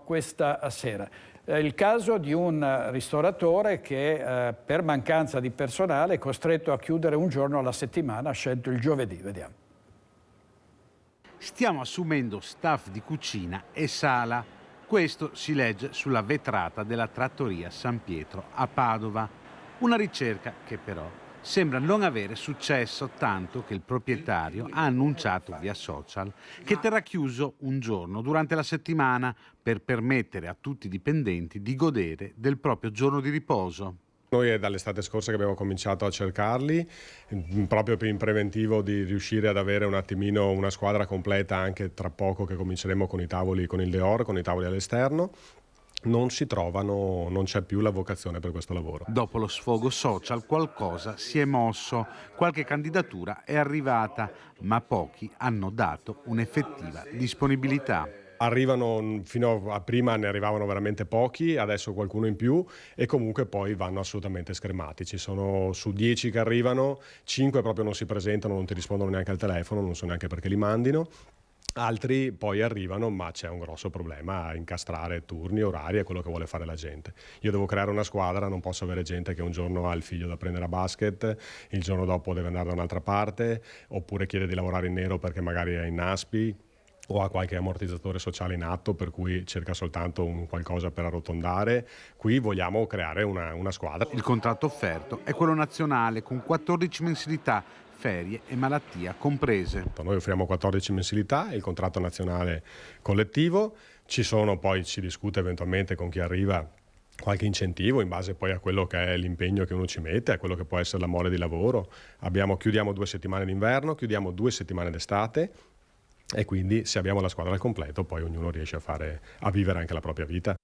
A: questa sera. Il caso di un ristoratore che per mancanza di personale è costretto a chiudere un giorno alla settimana, ha scelto il giovedì. Vediamo.
L: Stiamo assumendo staff di cucina e sala. Questo si legge sulla vetrata della trattoria San Pietro a Padova. Una ricerca che però sembra non avere successo, tanto che il proprietario ha annunciato via social che terrà chiuso un giorno durante la settimana per permettere a tutti i dipendenti di godere del proprio giorno di riposo.
M: Noi è dall'estate scorsa che abbiamo cominciato a cercarli, proprio in preventivo di riuscire ad avere un attimino una squadra completa, anche tra poco che cominceremo con i tavoli, con il Deor, con i tavoli all'esterno. Non si trovano, non c'è più la vocazione per questo lavoro.
L: Dopo lo sfogo social qualcosa si è mosso, qualche candidatura è arrivata, ma pochi hanno dato un'effettiva disponibilità.
M: Arrivano, fino a prima ne arrivavano veramente pochi, adesso qualcuno in più, e comunque poi vanno assolutamente schermati. Ci sono su 10 che arrivano, 5 proprio non si presentano, non ti rispondono neanche al telefono, non so neanche perché li mandino. Altri poi arrivano, ma c'è un grosso problema a incastrare turni, orari e quello che vuole fare la gente. Io devo creare una squadra, non posso avere gente che un giorno ha il figlio da prendere a basket, il giorno dopo deve andare da un'altra parte, oppure chiede di lavorare in nero perché magari è in NASPI o ha qualche ammortizzatore sociale in atto, per cui cerca soltanto un qualcosa per arrotondare. Qui vogliamo creare una squadra.
L: Il contratto offerto è quello nazionale con 14 mensilità, ferie e malattia comprese.
M: Noi offriamo 14 mensilità, il contratto nazionale collettivo. Ci sono, poi si discute eventualmente con chi arriva, qualche incentivo in base poi a quello che è l'impegno che uno ci mette, a quello che può essere la mole di lavoro. Chiudiamo 2 settimane d'inverno, chiudiamo 2 settimane d'estate, e quindi se abbiamo la squadra al completo poi ognuno riesce a vivere anche la propria vita.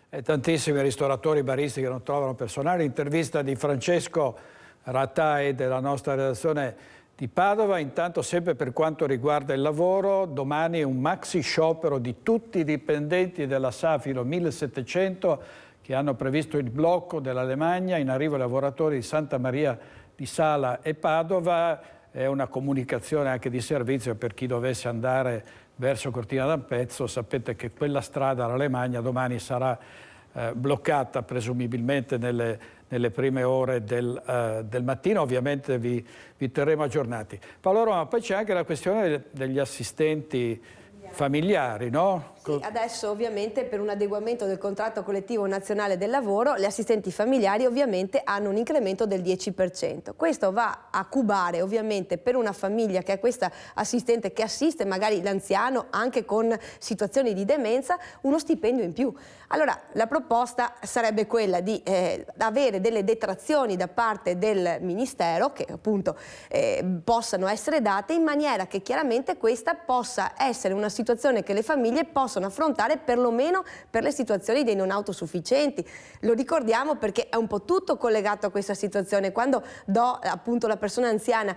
A: E tantissimi ristoratori, baristi che non trovano personale. Intervista di Francesco Rattai della nostra redazione di Padova. Intanto, sempre per quanto riguarda il lavoro, domani un maxi sciopero di tutti i dipendenti della Safilo 1700 che hanno previsto il blocco dell'Alemagna, in arrivo lavoratori di Santa Maria di Sala e Padova. È una comunicazione anche di servizio per chi dovesse andare verso Cortina d'Ampezzo. Sapete che quella strada all'Alemagna domani sarà bloccata presumibilmente nelle prime ore del mattino. Ovviamente vi terremo aggiornati. Paolo Roma, poi c'è anche la questione degli assistenti familiari, no?
K: Sì, adesso ovviamente per un adeguamento del contratto collettivo nazionale del lavoro gli assistenti familiari ovviamente hanno un incremento del 10%. Questo va a cubare ovviamente per una famiglia che è questa assistente che assiste magari l'anziano anche con situazioni di demenza uno stipendio in più. Allora la proposta sarebbe quella di avere delle detrazioni da parte del Ministero che appunto possano essere date in maniera che chiaramente questa possa essere una situazione che le famiglie possono affrontare perlomeno per le situazioni dei non autosufficienti. Lo ricordiamo perché è un po' tutto collegato a questa situazione. Quando do appunto la persona anziana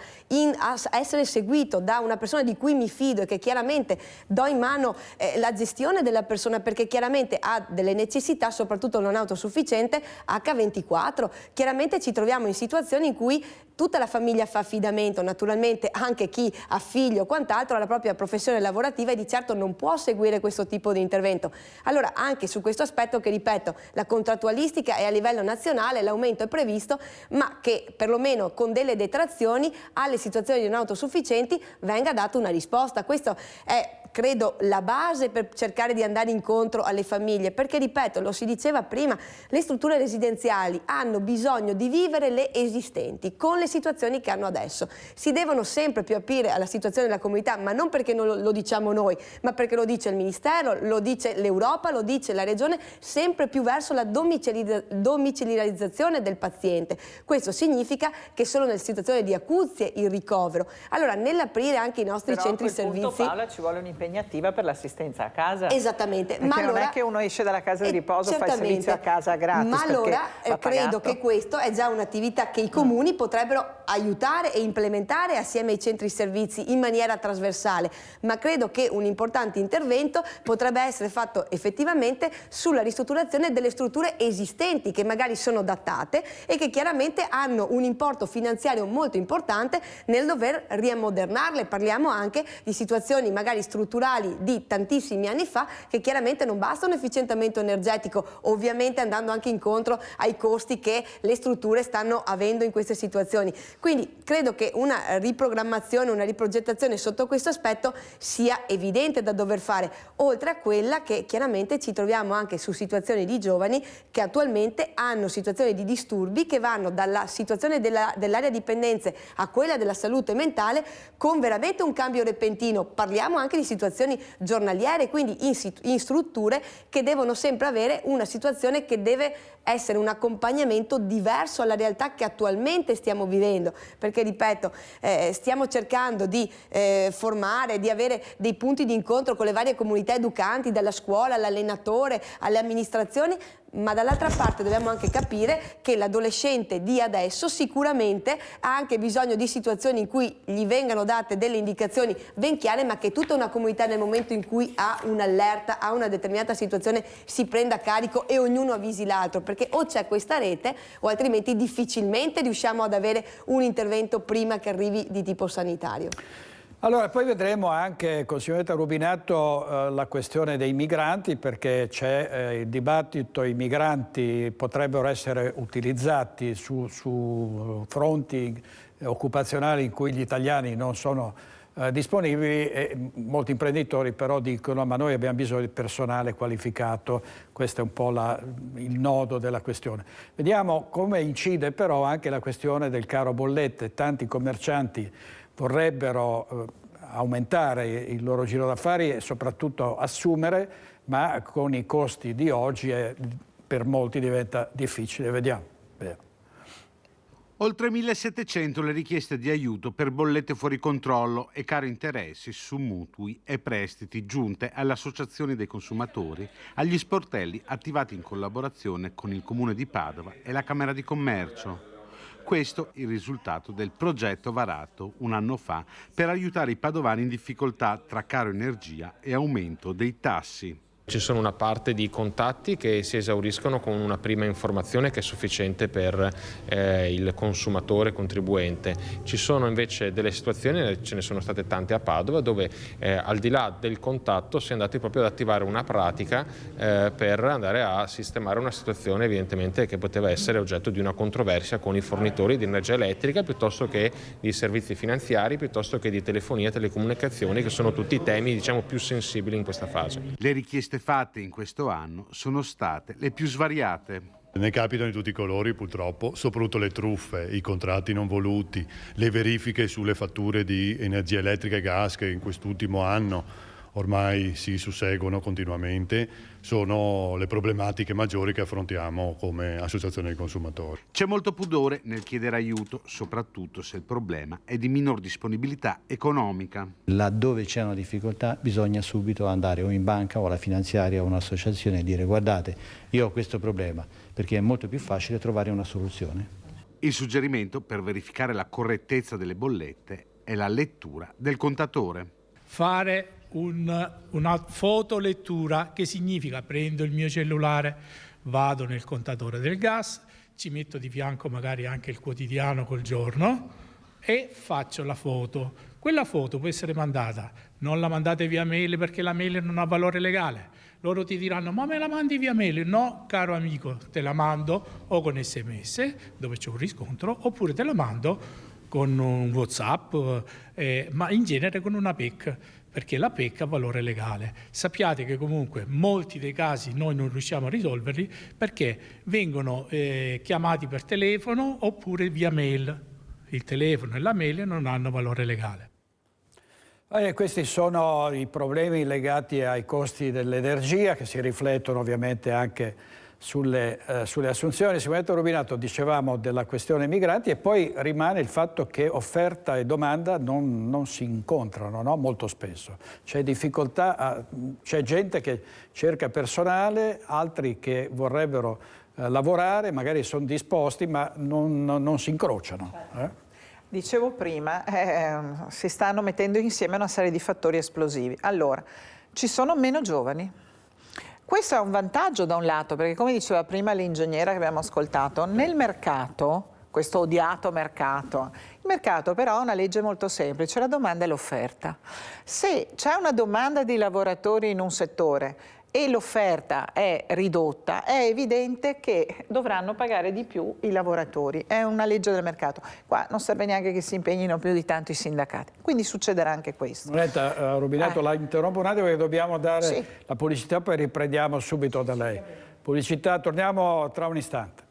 K: a essere seguito da una persona di cui mi fido e che chiaramente do in mano la gestione della persona perché chiaramente ha delle necessità, soprattutto non autosufficiente, H24, chiaramente ci troviamo in situazioni in cui tutta la famiglia fa affidamento, naturalmente anche chi ha figli o quant'altro alla propria professione lavorativa e di certo non può seguire questo tipo di intervento. Allora anche su questo aspetto, che ripeto, la contrattualistica è a livello nazionale, l'aumento è previsto, ma che perlomeno con delle detrazioni alle situazioni di non autosufficienti venga data una risposta. Questo è, credo, la base per cercare di andare incontro alle famiglie, perché ripeto, lo si diceva prima, le strutture residenziali hanno bisogno di vivere le esistenti con le situazioni che hanno adesso. Si devono sempre più aprire alla situazione della comunità, ma non perché non lo diciamo noi, ma perché lo dice il Ministero, lo dice l'Europa, lo dice la Regione, sempre più verso la domiciliarizzazione del paziente. Questo significa che solo nelle situazioni di acuzie il ricovero. Allora, nell'aprire anche i nostri centri servizi...
H: Però a quel punto, Paola, ci vuole un'impegnativa per l'assistenza a casa.
K: Esattamente.
H: Perché non è che uno esce dalla casa di riposo, fa il servizio a casa gratis.
K: Ma allora credo
H: pagato.
K: che questo è già un'attività che i comuni potrebbero aiutare e implementare assieme ai centri servizi in maniera trasversale, ma credo che un importante intervento potrebbe essere fatto effettivamente sulla ristrutturazione delle strutture esistenti che magari sono datate e che chiaramente hanno un importo finanziario molto importante nel dover riammodernarle. Parliamo anche di situazioni magari strutturali di tantissimi anni fa che chiaramente non basta un efficientamento energetico, ovviamente andando anche incontro ai costi che le strutture stanno avendo in queste situazioni. Quindi credo che una riprogrammazione, una riprogettazione sotto questo aspetto sia evidente da dover fare, oltre a quella che chiaramente ci troviamo anche su situazioni di giovani che attualmente hanno situazioni di disturbi che vanno dalla situazione dell'area dipendenze a quella della salute mentale con veramente un cambio repentino. Parliamo anche di situazioni giornaliere, quindi in strutture che devono sempre avere una situazione che deve essere un accompagnamento diverso alla realtà che attualmente stiamo vivendo, perché ripeto, stiamo cercando di formare, di avere dei punti di incontro con le varie comunità educanti, dalla scuola all'allenatore, alle amministrazioni, ma dall'altra parte dobbiamo anche capire che l'adolescente di adesso sicuramente ha anche bisogno di situazioni in cui gli vengano date delle indicazioni ben chiare, ma che tutta una comunità nel momento in cui ha un'allerta, ha una determinata situazione, si prenda a carico e ognuno avvisi l'altro, perché o c'è questa rete o altrimenti difficilmente riusciamo ad avere un intervento prima che arrivi di tipo sanitario.
A: Allora, poi vedremo anche, consigliere Rubinato, la questione dei migranti, perché c'è il dibattito, i migranti potrebbero essere utilizzati su fronti occupazionali in cui gli italiani non sono disponibili, e molti imprenditori però dicono ma noi abbiamo bisogno di personale qualificato. Questo è un po' il nodo della questione. Vediamo come incide però anche la questione del caro bollette. Tanti commercianti vorrebbero aumentare il loro giro d'affari e soprattutto assumere, ma con i costi di oggi per molti diventa difficile. Vediamo.
L: Oltre 1.700 le richieste di aiuto per bollette fuori controllo e cari interessi su mutui e prestiti giunte alle associazioni dei consumatori, agli sportelli attivati in collaborazione con il Comune di Padova e la Camera di Commercio. Questo il risultato del progetto varato un anno fa per aiutare i padovani in difficoltà tra caro energia e aumento dei tassi.
N: Ci sono una parte di contatti che si esauriscono con una prima informazione che è sufficiente per il consumatore contribuente. Ci sono invece delle situazioni, ce ne sono state tante a Padova, dove al di là del contatto si è andati proprio ad attivare una pratica per andare a sistemare una situazione evidentemente che poteva essere oggetto di una controversia con i fornitori di energia elettrica, piuttosto che di servizi finanziari, piuttosto che di telefonia e telecomunicazioni, che sono tutti temi diciamo più sensibili in questa fase.
L: Le richieste fatte in questo anno sono state le più svariate.
O: Ne capitano di tutti i colori purtroppo, soprattutto le truffe, i contratti non voluti, le verifiche sulle fatture di energia elettrica e gas che in quest'ultimo anno ormai si susseguono continuamente, sono le problematiche maggiori che affrontiamo come associazione dei consumatori.
L: C'è molto pudore nel chiedere aiuto, soprattutto se il problema è di minor disponibilità economica.
P: Laddove c'è una difficoltà bisogna subito andare o in banca o alla finanziaria o un'associazione e dire guardate, io ho questo problema, perché è molto più facile trovare una soluzione.
L: Il suggerimento per verificare la correttezza delle bollette è la lettura del contatore.
Q: Fare una fotolettura, che significa prendo il mio cellulare, vado nel contatore del gas, ci metto di fianco magari anche il quotidiano col giorno e faccio la foto. Quella foto può essere mandata, non la mandate via mail perché la mail non ha valore legale. Loro ti diranno, ma me la mandi via mail? No, caro amico, te la mando o con SMS, dove c'è un riscontro, oppure te la mando con un WhatsApp, ma in genere con una PEC, perché la PEC ha valore legale. Sappiate che comunque molti dei casi noi non riusciamo a risolverli perché vengono chiamati per telefono oppure via mail. Il telefono e la mail non hanno valore legale.
A: Questi sono i problemi legati ai costi dell'energia che si riflettono ovviamente anche sulle assunzioni. Sicuramente Rubinato, dicevamo della questione migranti e poi rimane il fatto che offerta e domanda non si incontrano, no? Molto spesso. C'è difficoltà, c'è gente che cerca personale, altri che vorrebbero lavorare, magari sono disposti ma non si incrociano.
H: Dicevo prima, si stanno mettendo insieme una serie di fattori esplosivi. Allora, ci sono meno giovani. Questo è un vantaggio da un lato, perché come diceva prima l'ingegnera che abbiamo ascoltato, nel mercato, questo odiato mercato, il mercato però ha una legge molto semplice, la domanda e l'offerta. Se c'è una domanda di lavoratori in un settore e l'offerta è ridotta, è evidente che dovranno pagare di più i lavoratori. È una legge del mercato. Qua non serve neanche che si impegnino più di tanto i sindacati. Quindi succederà anche questo.
A: Moneta, Rubinato, la interrompo un attimo perché dobbiamo dare la pubblicità, poi riprendiamo subito da lei. Pubblicità, torniamo tra un istante.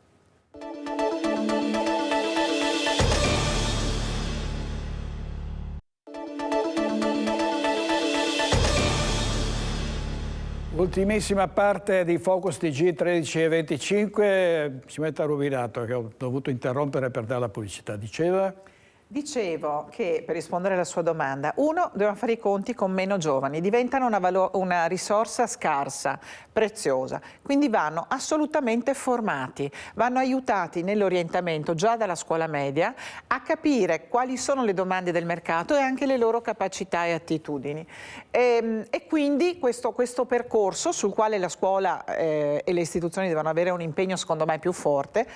A: Ultimissima parte di Focus TG 13 e 25, si mette a Rubinato che ho dovuto interrompere per dare la pubblicità.
H: Dicevo che, per rispondere alla sua domanda, uno, dobbiamo fare i conti con meno giovani, diventano una risorsa scarsa, preziosa, quindi vanno assolutamente formati, vanno aiutati nell'orientamento già dalla scuola media a capire quali sono le domande del mercato e anche le loro capacità e attitudini. E quindi questo percorso sul quale la scuola e le istituzioni devono avere un impegno secondo me più forte,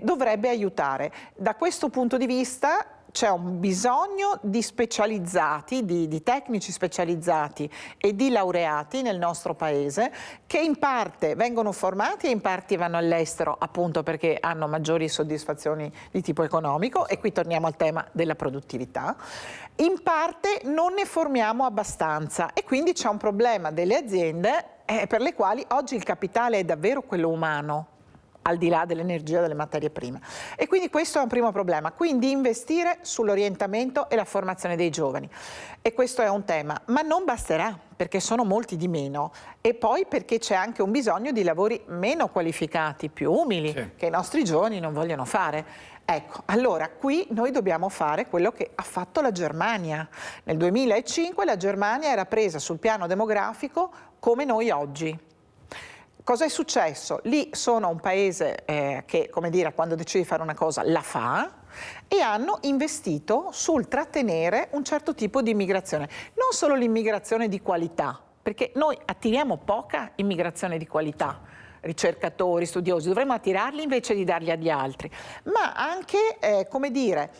H: dovrebbe aiutare. Da questo punto di vista c'è un bisogno di specializzati, di tecnici specializzati e di laureati nel nostro paese che in parte vengono formati e in parte vanno all'estero appunto perché hanno maggiori soddisfazioni di tipo economico e qui torniamo al tema della produttività. In parte non ne formiamo abbastanza e quindi c'è un problema delle aziende per le quali oggi il capitale è davvero quello umano, al di là dell'energia e delle materie prime. E quindi questo è un primo problema, quindi investire sull'orientamento e la formazione dei giovani. E questo è un tema, ma non basterà, perché sono molti di meno, e poi perché c'è anche un bisogno di lavori meno qualificati, più umili, che i nostri giovani non vogliono fare. Ecco, allora qui noi dobbiamo fare quello che ha fatto la Germania. Nel 2005 la Germania era presa sul piano demografico come noi oggi. Cosa è successo? Lì sono un paese che, come dire, quando decide di fare una cosa la fa e hanno investito sul trattenere un certo tipo di immigrazione. Non solo l'immigrazione di qualità, perché noi attiriamo poca immigrazione di qualità, ricercatori, studiosi, dovremmo attirarli invece di darli agli altri, ma anche, come dire,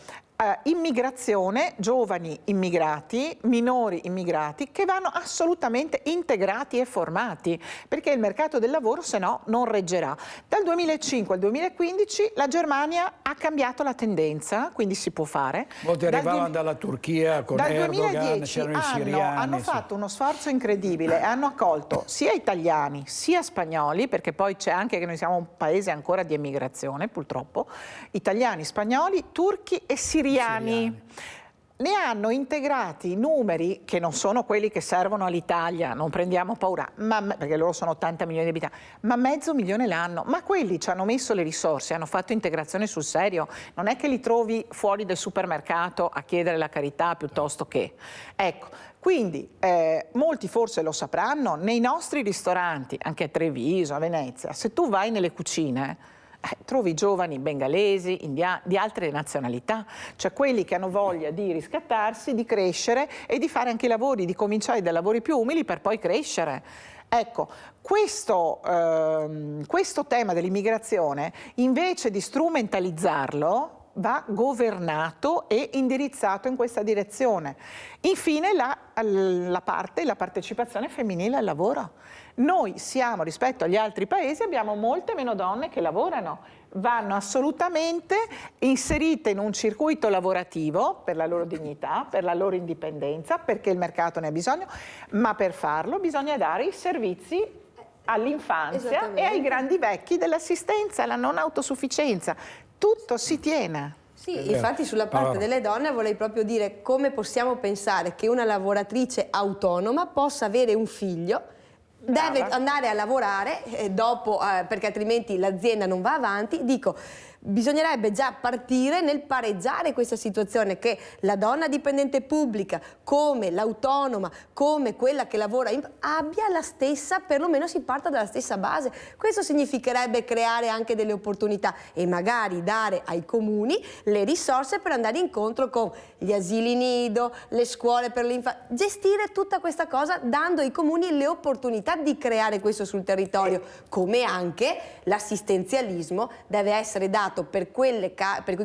H: immigrazione, giovani immigrati, minori immigrati che vanno assolutamente integrati e formati perché il mercato del lavoro se no non reggerà. Dal 2005 al 2015 la Germania ha cambiato la tendenza, quindi si può fare.
A: Molti arrivavano dalla Turchia con Erdogan, c'erano i siriani.
H: Hanno fatto uno sforzo incredibile, hanno accolto sia italiani sia spagnoli, perché poi c'è anche che noi siamo un paese ancora di emigrazione purtroppo, italiani, spagnoli, turchi e siriani. Ne hanno integrati numeri che non sono quelli che servono all'Italia, non prendiamo paura, perché loro sono 80 milioni di abitanti, ma 500.000 l'anno. Ma quelli ci hanno messo le risorse, hanno fatto integrazione sul serio. Non è che li trovi fuori del supermercato a chiedere la carità piuttosto che. Ecco, quindi molti forse lo sapranno, nei nostri ristoranti, anche a Treviso, a Venezia, se tu vai nelle cucine, trovi giovani bengalesi, indiani, di altre nazionalità, cioè quelli che hanno voglia di riscattarsi, di crescere e di fare anche i lavori, di cominciare dai lavori più umili per poi crescere. Ecco, questo tema dell'immigrazione, invece di strumentalizzarlo, va governato e indirizzato in questa direzione. Infine la partecipazione femminile al lavoro. Noi siamo, rispetto agli altri paesi, abbiamo molte meno donne che lavorano. Vanno assolutamente inserite in un circuito lavorativo per la loro dignità, per la loro indipendenza, perché il mercato ne ha bisogno, ma per farlo bisogna dare i servizi all'infanzia e ai grandi vecchi dell'assistenza, alla non autosufficienza. Tutto si tiene.
K: Sì, infatti sulla parte delle donne vorrei proprio dire come possiamo pensare che una lavoratrice autonoma possa avere un figlio, deve andare a lavorare dopo, perché altrimenti l'azienda non va avanti. Dico, bisognerebbe già partire nel pareggiare questa situazione, che la donna dipendente pubblica, come l'autonoma, come quella che lavora, abbia la stessa, perlomeno si parta dalla stessa base. Questo significherebbe creare anche delle opportunità e magari dare ai comuni le risorse per andare incontro con gli asili nido, le scuole per l'infanzia, gestire tutta questa cosa dando ai comuni le opportunità di creare questo sul territorio, come anche l'assistenzialismo deve essere dato per quei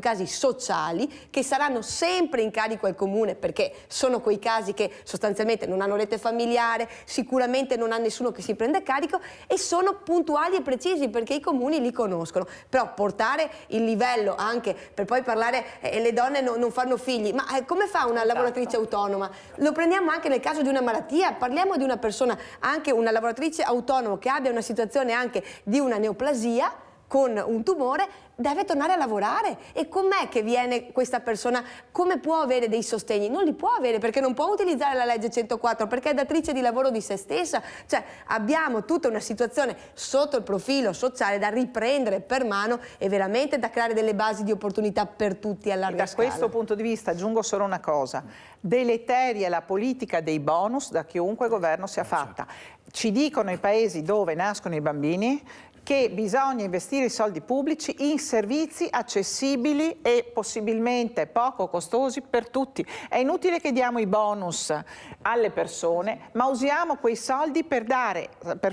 K: casi sociali che saranno sempre in carico al comune, perché sono quei casi che sostanzialmente non hanno rete familiare, sicuramente non ha nessuno che si prende carico e sono puntuali e precisi perché i comuni li conoscono. Però portare il livello anche per poi parlare le donne non fanno figli, ma come fa una lavoratrice autonoma? Lo prendiamo anche nel caso di una malattia, parliamo di una persona, anche una lavoratrice autonoma che abbia una situazione anche di una neoplasia con un tumore, deve tornare a lavorare. E com'è che viene questa persona? Come può avere dei sostegni? Non li può avere perché non può utilizzare la legge 104, perché è datrice di lavoro di se stessa. Cioè abbiamo tutta una situazione sotto il profilo sociale da riprendere per mano e veramente da creare delle basi di opportunità per tutti a larga scala.
H: Da questo punto di vista aggiungo solo una cosa: deleteria la politica dei bonus da chiunque governo sia fatta. Ci dicono i paesi dove nascono i bambini che bisogna investire i soldi pubblici in servizi accessibili e possibilmente poco costosi per tutti. È inutile che diamo i bonus alle persone, ma usiamo quei soldi per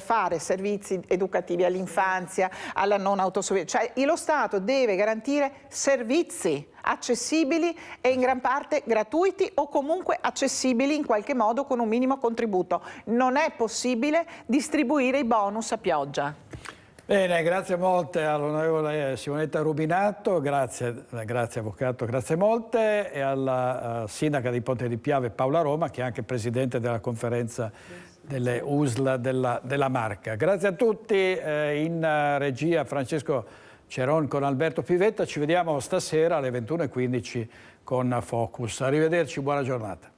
H: fare servizi educativi all'infanzia, alla non autosufficienza. Cioè lo Stato deve garantire servizi accessibili e in gran parte gratuiti o comunque accessibili in qualche modo con un minimo contributo. Non è possibile distribuire i bonus a pioggia.
A: Bene, grazie molte all'onorevole Simonetta Rubinato, grazie Avvocato, grazie molte, e alla sindaca di Ponte di Piave Paola Roma, che è anche presidente della conferenza delle USL della Marca. Grazie a tutti, in regia Francesco Ceron con Alberto Pivetta, ci vediamo stasera alle 21:15 con Focus. Arrivederci, buona giornata.